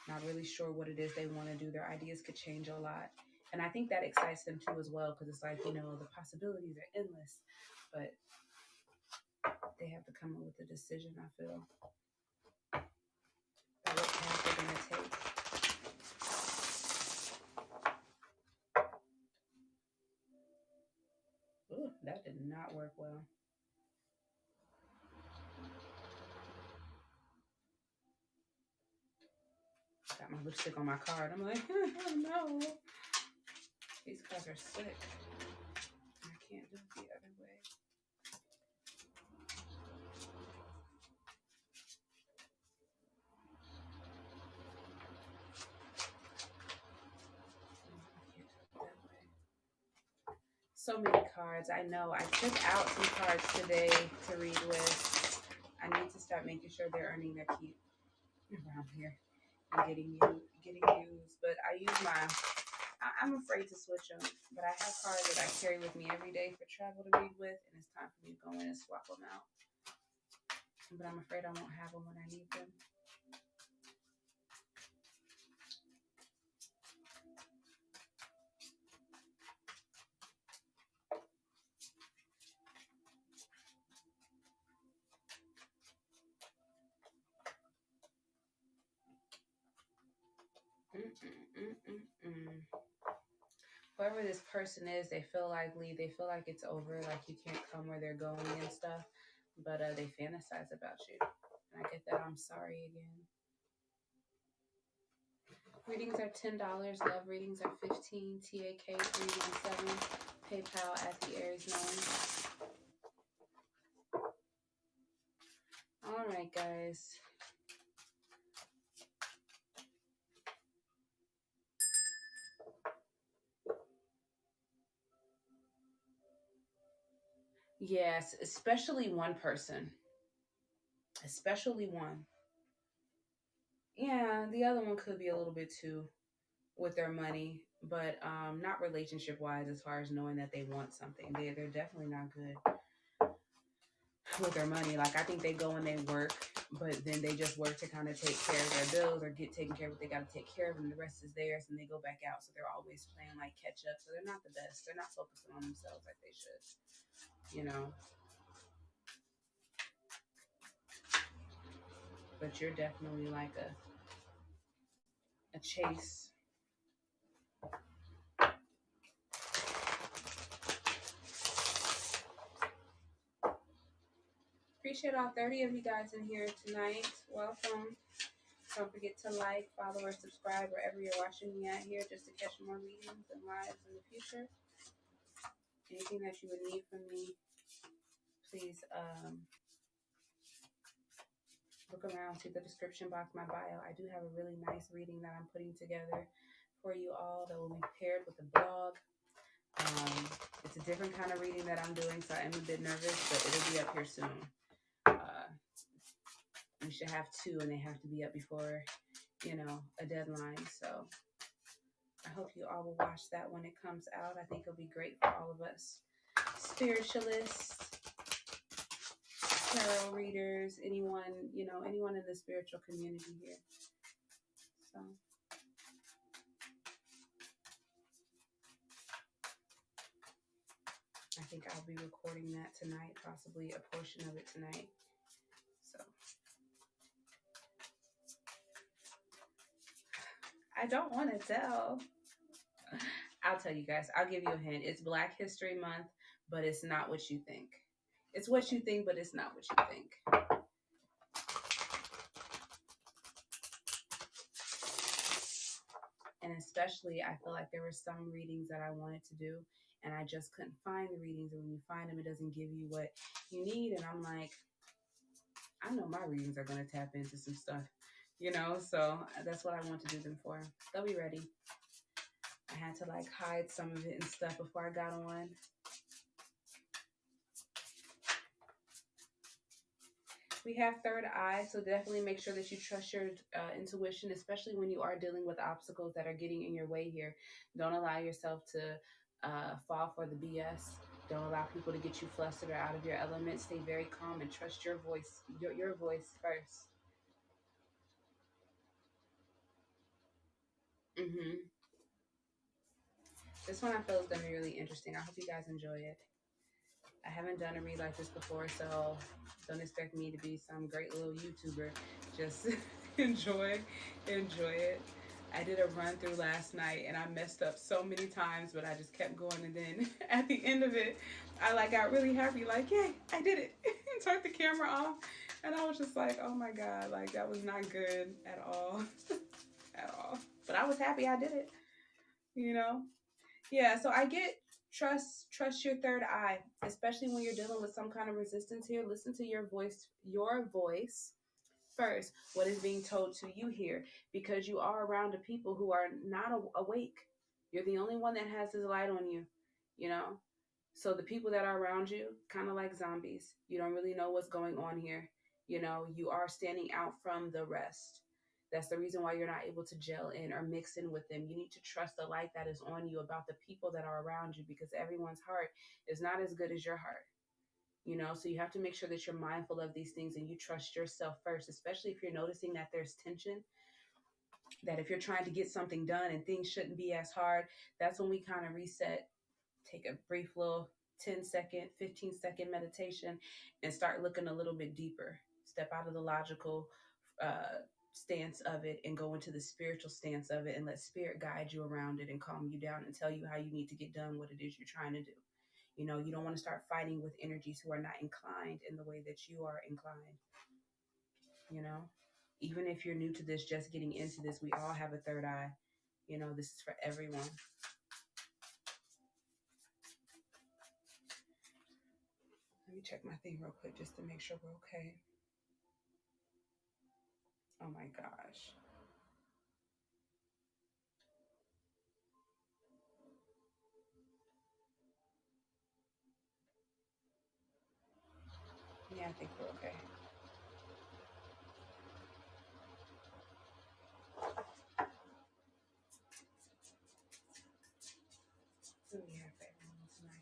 Not really sure what it is they want to do. Their ideas could change a lot. And I think that excites them too as well, because it's like, the possibilities are endless. But they have to come up with a decision, I feel. What path they're going to take. Ooh, that did not work well. my lipstick on my card. I'm like, oh no. These cards are sick. I can't do it the other way. So many cards. I know. I took out some cards today to read with. I need to start making sure they're earning their keep around here and getting used. But I use my. I'm afraid to switch them, but I have cards that I carry with me every day for travel to read with, and it's time for me to go in and swap them out. But I'm afraid I won't have them when I need them. Whoever this person is, they feel like it's over, like you can't come where they're going and stuff, but they fantasize about you. And I get that. I'm sorry again. Readings are $10. Love readings are $15. TAK 317. PayPal at the Aries knowing. All right, guys. Yes, especially one person. Especially one. Yeah, the other one could be a little bit too with their money, but not relationship wise as far as knowing that they want something. They're definitely not good with their money. Like I think they go and they work, but then they just work to kind of take care of their bills or get taken care of what they got to take care of, and the rest is theirs, and they go back out. So they're always playing like catch up. So they're not the best. They're not focusing on themselves like they should, you know. But you're definitely like a chase. Appreciate all 30 of you guys in here tonight. Welcome. Don't forget to like, follow, or subscribe wherever you're watching me at here just to catch more readings and lives in the future. Anything that you would need from me, please look around, see the description box, my bio. I do have a really nice reading that I'm putting together for you all that will be paired with the blog. It's a different kind of reading that I'm doing, so I'm a bit nervous, but it'll be up here soon. We should have 2, and they have to be up before, a deadline. So I hope you all will watch that when it comes out. I think it'll be great for all of us. Spiritualists, tarot readers, anyone in the spiritual community here. So I think I'll be recording that tonight, possibly a portion of it tonight. So I don't want to tell. I'll tell you guys. I'll give you a hint. It's Black History Month, but it's not what you think. It's what you think, but it's not what you think. And especially, I feel like there were some readings that I wanted to do, and I just couldn't find the readings. And when you find them, it doesn't give you what you need. And I'm like, I know my readings are going to tap into some stuff, so that's what I want to do them for. They'll be ready. I had to hide some of it and stuff before I got on. We have third eye, so definitely make sure that you trust your intuition, especially when you are dealing with obstacles that are getting in your way here. Don't allow yourself to fall for the BS. Don't allow people to get you flustered or out of your element. Stay very calm and trust your voice, your voice first. This one I feel is going to be really interesting. I hope you guys enjoy it. I haven't done a read like this before, so don't expect me to be some great little YouTuber. Just enjoy it. I did a run through last night and I messed up so many times, but I just kept going. And then at the end of it, I got really happy, yay, I did it. And turned the camera off. And I was just like, oh my God, that was not good at all. At all. I was happy I did it, you know? Yeah, so I get trust your third eye, especially when you're dealing with some kind of resistance here. Listen to your voice first. What is being told to you here? Because you are around the people who are not awake. You're the only one that has this light on you, you know? So the people that are around you, kind of like zombies. You don't really know what's going on here. You know, you are standing out from the rest. That's the reason why you're not able to gel in or mix in with them. You need to trust the light that is on you about the people that are around you, because everyone's heart is not as good as your heart. You know, so you have to make sure that you're mindful of these things and you trust yourself first, especially if you're noticing that there's tension, that if you're trying to get something done and things shouldn't be as hard. That's when we kind of reset, take a brief little 10-second, 15-second meditation and start looking a little bit deeper. Step out of the logical stance of it and go into the spiritual stance of it, and let spirit guide you around it and calm you down and tell you how you need to get done what it is you're trying to do. You know, you don't want to start fighting with energies who are not inclined in the way that you are inclined. You know, even if you're new to this, just getting into this, we all have a third eye. You know, this is for everyone. Let me check my thing real quick just to make sure we're okay. Oh my gosh. Yeah, I think we're okay. So we have everyone tonight.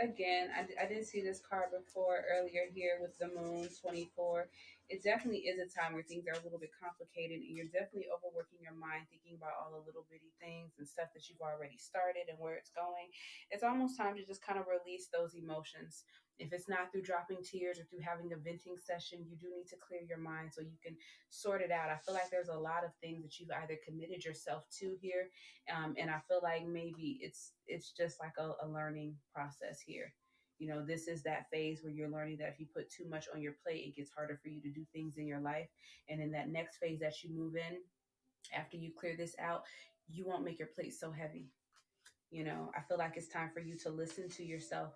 Again, I did see this card before earlier here with the moon 24. It definitely is a time where things are a little bit complicated and you're definitely overworking your mind thinking about all the little bitty things and stuff that you've already started and where it's going. It's almost time to just kind of release those emotions. If it's not through dropping tears or through having a venting session, you do need to clear your mind so you can sort it out. I feel like there's a lot of things that you've either committed yourself to here, and I feel like maybe it's just like a learning process here. You know, this is that phase where you're learning that if you put too much on your plate, it gets harder for you to do things in your life. And in that next phase that you move in, after you clear this out, you won't make your plate so heavy. You know, I feel like it's time for you to listen to yourself.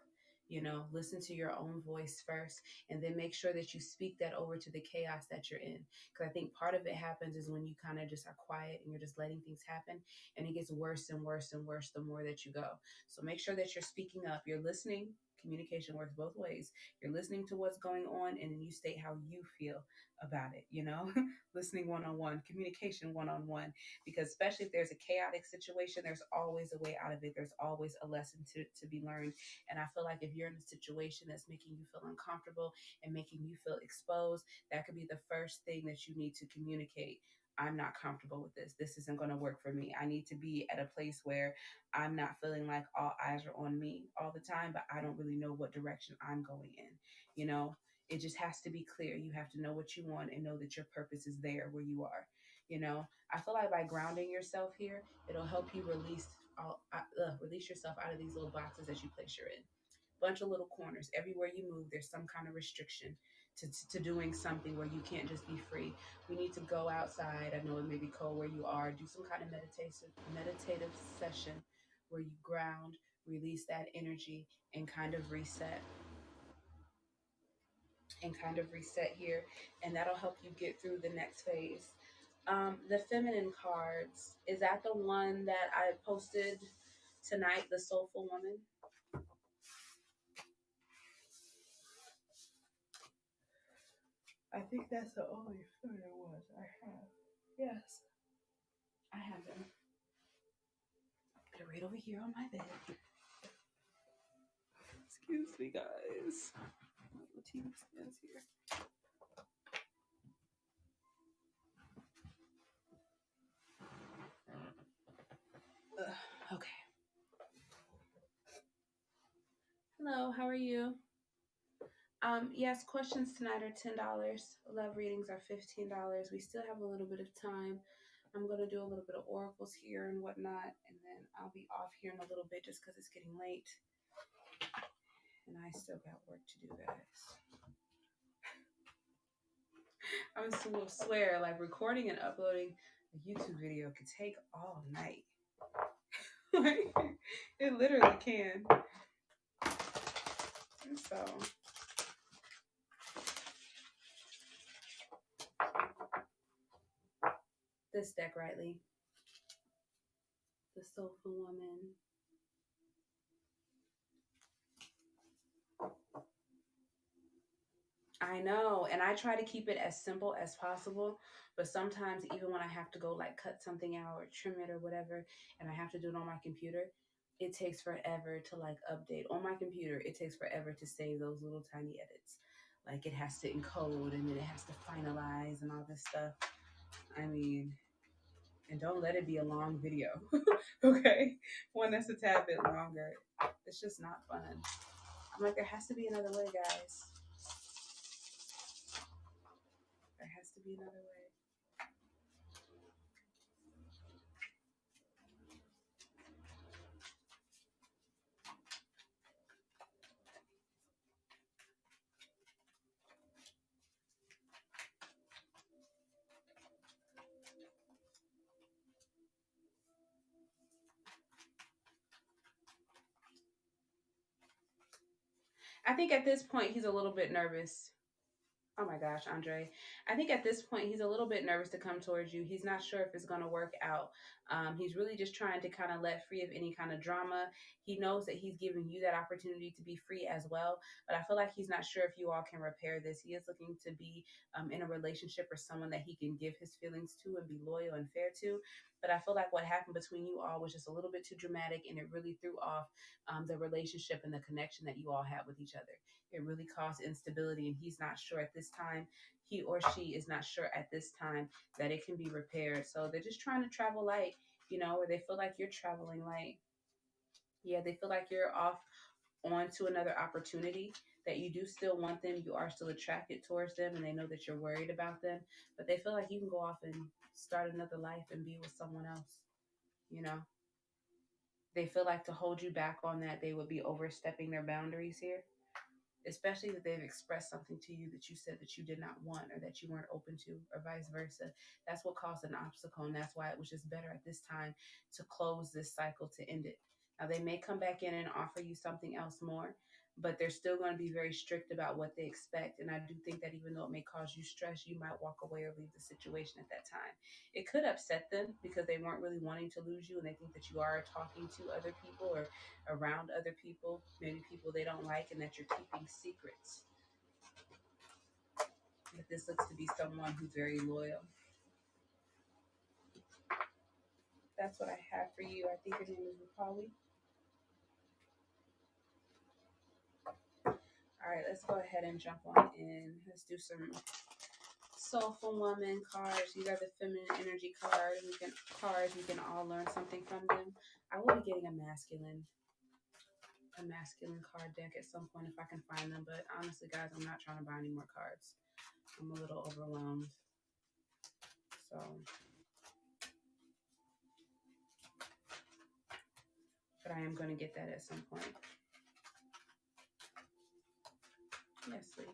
You know, listen to your own voice first, and then make sure that you speak that over to the chaos that you're in. Because I think part of it happens is when you kind of just are quiet and you're just letting things happen, and it gets worse and worse and worse the more that you go. So make sure that you're speaking up, you're listening. Communication works both ways. You're listening to what's going on, and then you state how you feel about it. You know, listening one on one, communication one on one, because especially if there's a chaotic situation, there's always a way out of it. There's always a lesson to be learned. And I feel like if you're in a situation that's making you feel uncomfortable and making you feel exposed, that could be the first thing that you need to communicate. I'm not comfortable with this. This isn't going to work for me. I need to be at a place where I'm not feeling like all eyes are on me all the time, but I don't really know what direction I'm going in. You know, it just has to be clear. You have to know what you want and know that your purpose is there where you are. You know, I feel like by grounding yourself here, it'll help you release yourself out of these little boxes that you place you're in. Bunch of little corners. Everywhere you move, there's some kind of restriction to doing something where you can't just be free. We need to go outside. I know it may be cold where you are. Do some kind of meditative session where you ground, release that energy, and kind of reset here, and that'll help you get through the next phase. The feminine cards, is that the one that I posted tonight, the soulful woman? I think that's the only feminine ones I have. Yes, I have them. They're right over here on my bed. Excuse me, guys. My little TV stands here. Okay. Hello, how are you? Yes, questions tonight are $10. Love readings are $15. We still have a little bit of time. I'm going to do a little bit of oracles here and whatnot, and then I'll be off here in a little bit just because it's getting late. And I still got work to do, guys. I swear, like recording and uploading a YouTube video could take all night. Like, it literally can. So, this deck rightly. The Soulful Woman. I know, and I try to keep it as simple as possible, but sometimes even when I have to go like cut something out or trim it or whatever, and I have to do it on my computer, it takes forever to like update. On my computer, it takes forever to save those little tiny edits. Like it has to encode and then it has to finalize and all this stuff. I mean, and don't let it be a long video. Okay? One that's a tad bit longer. It's just not fun. I'm like, there has to be another way, guys. There has to be another way. I think at this point he's a little bit nervous. Oh my gosh, Andre. I think at this point he's a little bit nervous to come towards you. He's not sure if it's going to work out. He's really just trying to kind of let free of any kind of drama. He knows that he's giving you that opportunity to be free as well. But I feel like he's not sure if you all can repair this. He is looking to be in a relationship or someone that he can give his feelings to and be loyal and fair to. But I feel like what happened between you all was just a little bit too dramatic and it really threw off the relationship and the connection that you all had with each other. It really caused instability, and he's not sure at this time. He or she is not sure at this time that it can be repaired. So they're just trying to travel light, or they feel like you're traveling light. Yeah, they feel like you're off on to another opportunity, that you do still want them, you are still attracted towards them, and they know that you're worried about them, but they feel like you can go off and start another life and be with someone else, you know. They feel like to hold you back on that, they would be overstepping their boundaries here, especially that they've expressed something to you that you said that you did not want or that you weren't open to, or vice versa. That's what caused an obstacle, and that's why it was just better at this time to close this cycle, to end it. Now, they may come back in and offer you something else more, but they're still going to be very strict about what they expect. And I do think that even though it may cause you stress, you might walk away or leave the situation at that time. It could upset them because they weren't really wanting to lose you and they think that you are talking to other people or around other people, maybe people they don't like, and that you're keeping secrets. But this looks to be someone who's very loyal. That's what I have for you. I think her name is Rupali. All right, let's go ahead and jump on in. Let's do some Soulful Woman cards. These are the feminine energy cards. We can all learn something from them. I will be getting a masculine card deck at some point if I can find them. But honestly, guys, I'm not trying to buy any more cards. I'm a little overwhelmed. So, but I am going to get that at some point. Yes, Lee.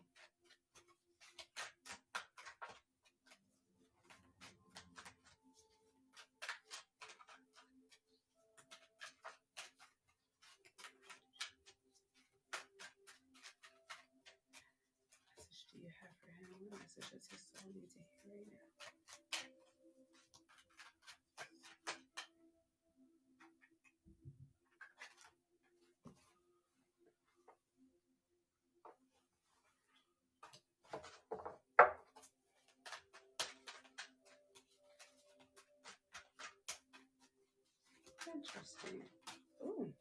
Message do you have for him? What message does his soul need to hear right now? Interesting. Ooh.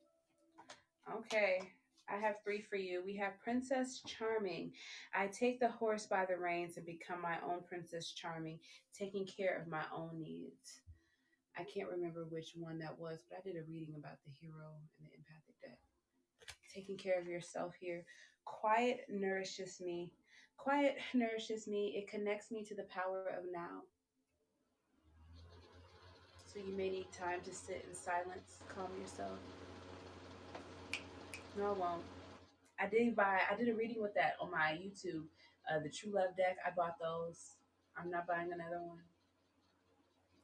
Okay. I have three for you. We have Princess Charming. I take the horse by the reins and become my own Princess Charming, taking care of my own needs. I can't remember which one that was, but I did a reading about the hero and the empathic deck. Taking care of yourself here. Quiet nourishes me. Quiet nourishes me. It connects me to the power of now. So you may need time to sit in silence, calm yourself. No, I won't. I did a reading with that on my YouTube. The True Love deck. I bought those. I'm not buying another one.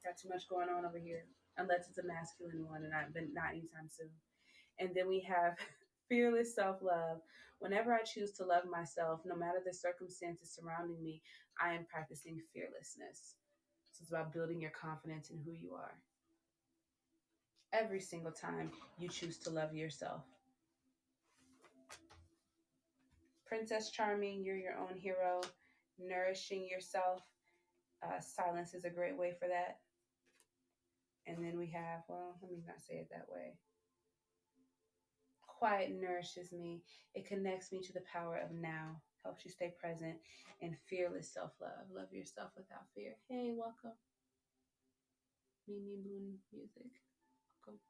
Got too much going on over here. Unless it's a masculine one, and I've been not anytime soon. And then we have fearless self love. Whenever I choose to love myself, no matter the circumstances surrounding me, I am practicing fearlessness. So it's about building your confidence in who you are. Every single time you choose to love yourself. Princess Charming, you're your own hero. Nourishing yourself. Silence is a great way for that. And then we have, well, let me not say it that way. Quiet nourishes me. It connects me to the power of now, helps you stay present, and fearless self love. Love yourself without fear. Hey, welcome. Mimi Moon Music. Welcome.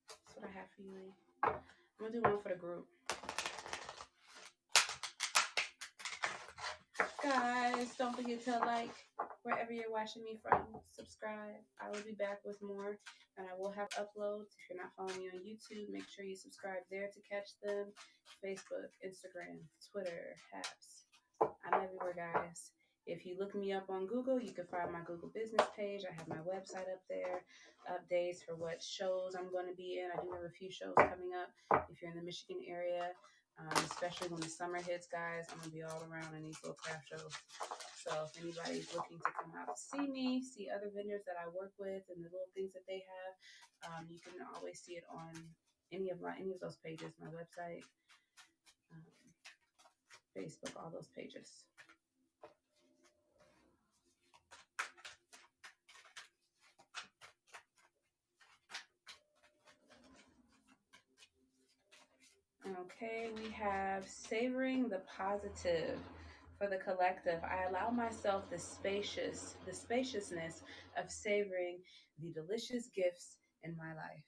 That's what I have for you, Lee. I'm going to do one for the group. Guys, don't forget to like wherever you're watching me from. Subscribe. I will be back with more, and I will have uploads. If you're not following me on YouTube, make sure you subscribe there to catch them. Facebook, Instagram, Twitter, Haps. I'm everywhere, guys. If you look me up on Google, you can find my Google business page. I have my website up there, updates for what shows I'm going to be in. I do have a few shows coming up. If you're in the Michigan area, especially when the summer hits, guys, I'm going to be all around in these little craft shows. So if anybody's looking to come out to see me, see other vendors that I work with and the little things that they have, you can always see it on any of those pages, my website, Facebook, all those pages. Okay, we have savoring the positive for the collective. I allow myself the spaciousness of savoring the delicious gifts in my life.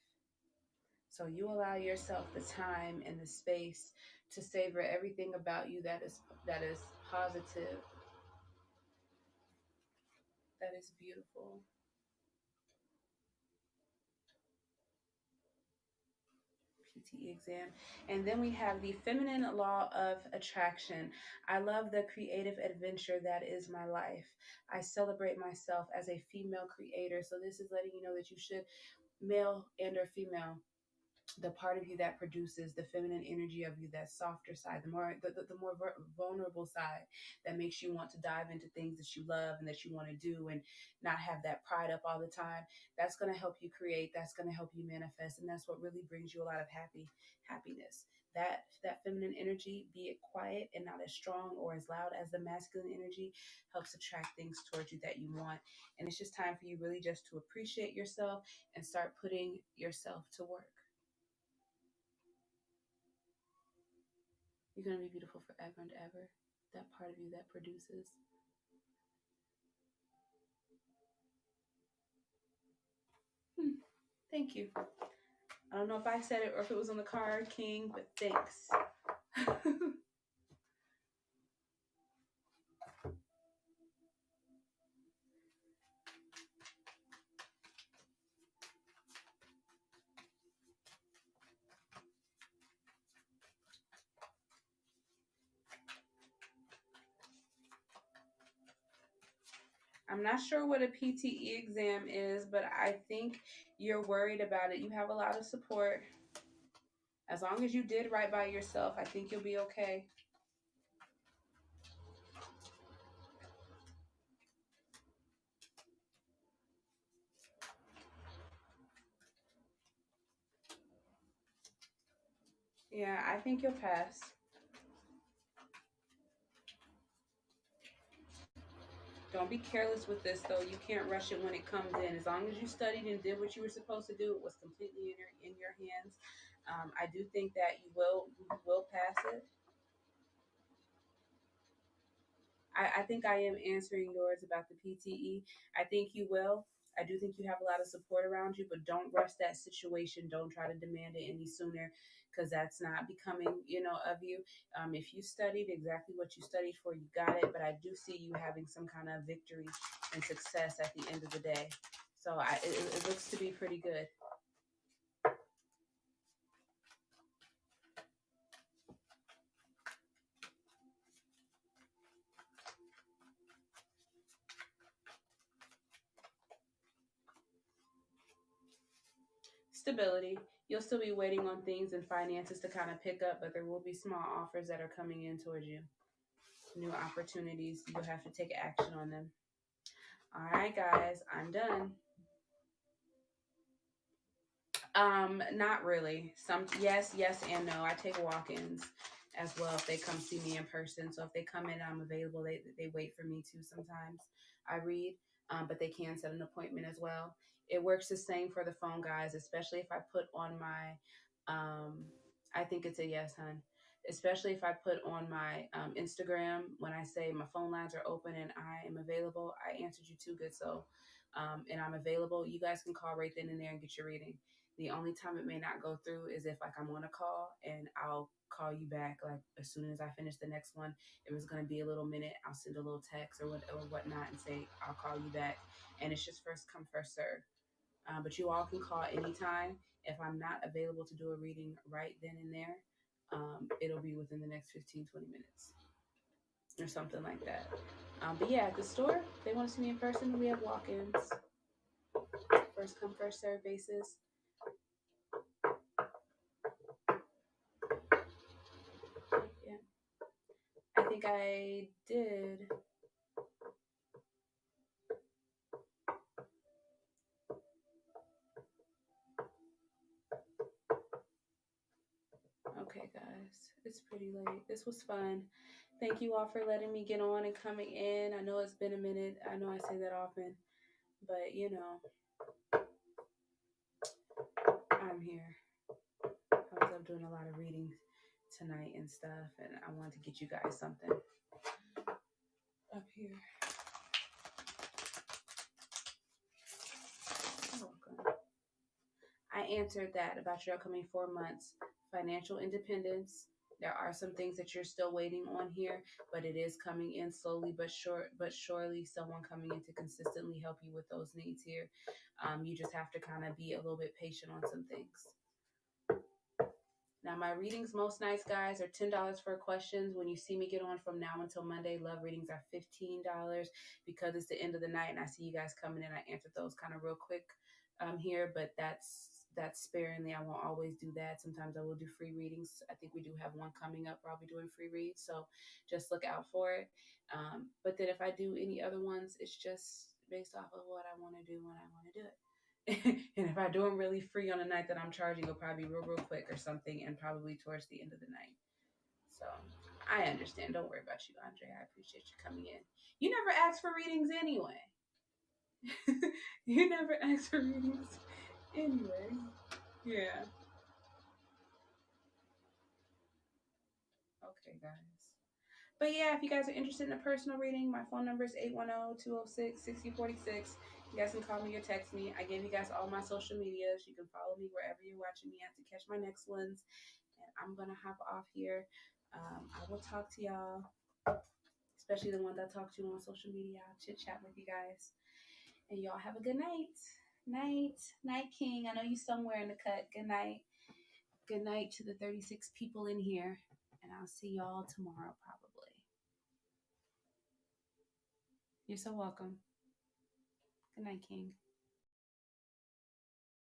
So you allow yourself the time and the space to savor everything about you that is positive, that is beautiful. PTE exam. And then we have the feminine law of attraction. I love the creative adventure that is my life. I celebrate myself as a female creator. So this is letting you know that you should, male and or female, the part of you that produces the feminine energy of you, that softer side, the more vulnerable side that makes you want to dive into things that you love and that you want to do and not have that pride up all the time. That's going to help you create. That's going to help you manifest, and that's what really brings you a lot of happiness. That feminine energy, be it quiet and not as strong or as loud as the masculine energy, helps attract things towards you that you want. And it's just time for you really just to appreciate yourself and start putting yourself to work. You're going to be beautiful forever and ever. That part of you that produces. Thank you. I don't know if I said it or if it was on the card, King, but thanks. I'm not sure what a PTE exam is, but I think you're worried about it. You have a lot of support. As long as you did right by yourself, I think you'll be okay. Yeah, I think you'll pass. Don't be careless with this, though. You can't rush it when it comes in. As long as you studied and did what you were supposed to do, it was completely in your hands. I do think that you will pass it. I think I am answering yours about the PTE. I think you will. I do think you have a lot of support around you, but don't rush that situation. Don't try to demand it any sooner because that's not becoming, of you. If you studied exactly what you studied for, you got it. But I do see you having some kind of victory and success at the end of the day. So it looks to be pretty good. Stability. You'll still be waiting on things and finances to kind of pick up, but there will be small offers that are coming in towards you. New opportunities. You'll have to take action on them. All right, guys, I'm done. Not really. Some yes, yes, and no. I take walk-ins as well if they come see me in person. So if they come in and I'm available, they wait for me too. Sometimes I read, but they can set an appointment as well. It works the same for the phone, guys, especially if I put on my I think it's a yes, hun. Especially if I put on my Instagram when I say my phone lines are open and I am available. I answered you too good, so and I'm available. You guys can call right then and there and get your reading. The only time it may not go through is if like I'm on a call and I'll call you back like as soon as I finish the next one. If it's gonna be a little minute, I'll send a little text or whatnot and say I'll call you back. And it's just first come first serve. But you all can call anytime. If I'm not available to do a reading right then and there, it'll be within the next 15, 20 minutes or something like that. But yeah, at the store, if they want to see me in person, we have walk-ins. First come, first serve basis. Yeah. I think I did. Okay, guys, it's pretty late. This was fun. Thank you all for letting me get on and coming in. I know it's been a minute. I know I say that often, but you know, I'm here. I was up doing a lot of reading tonight and stuff, and I wanted to get you guys something up here. You're welcome. I answered that about your upcoming 4 months. Financial independence. There are some things that you're still waiting on here, but it is coming in slowly but surely. Someone coming in to consistently help you with those needs here. You just have to kind of be a little bit patient on some things. Now, my readings most nights, guys, are $10 for questions. When you see me get on from now until Monday, love readings are $15 because it's the end of the night and I see you guys coming in. I answered those kind of real quick here, but that's sparingly. I won't always do that. Sometimes I will do free readings. I think we do have one coming up where I'll be doing free reads, so just look out for it. But then if I do any other ones, it's just based off of what I want to do when I want to do it. And if I do them really free on a night that I'm charging, it'll probably be real quick or something, and probably towards the end of the night. So I understand. Don't worry about you, Andre. I appreciate you coming in. You never asked for readings anyway. You never asked for readings anyway. Yeah. Okay, guys. But yeah, if you guys are interested in a personal reading, my phone number is 810-206-6046. You guys can call me or text me. I gave you guys all my social medias. You can follow me wherever you're watching me at to catch my next ones. And I'm going to hop off here. I will talk to y'all, especially the ones I talk to on social media. I'll chit chat with you guys. And y'all have a good night. Night, King. I know you somewhere in the cut. Good night. Good night to the 36 people in here. And I'll see y'all tomorrow, probably. You're so welcome. Good night, King.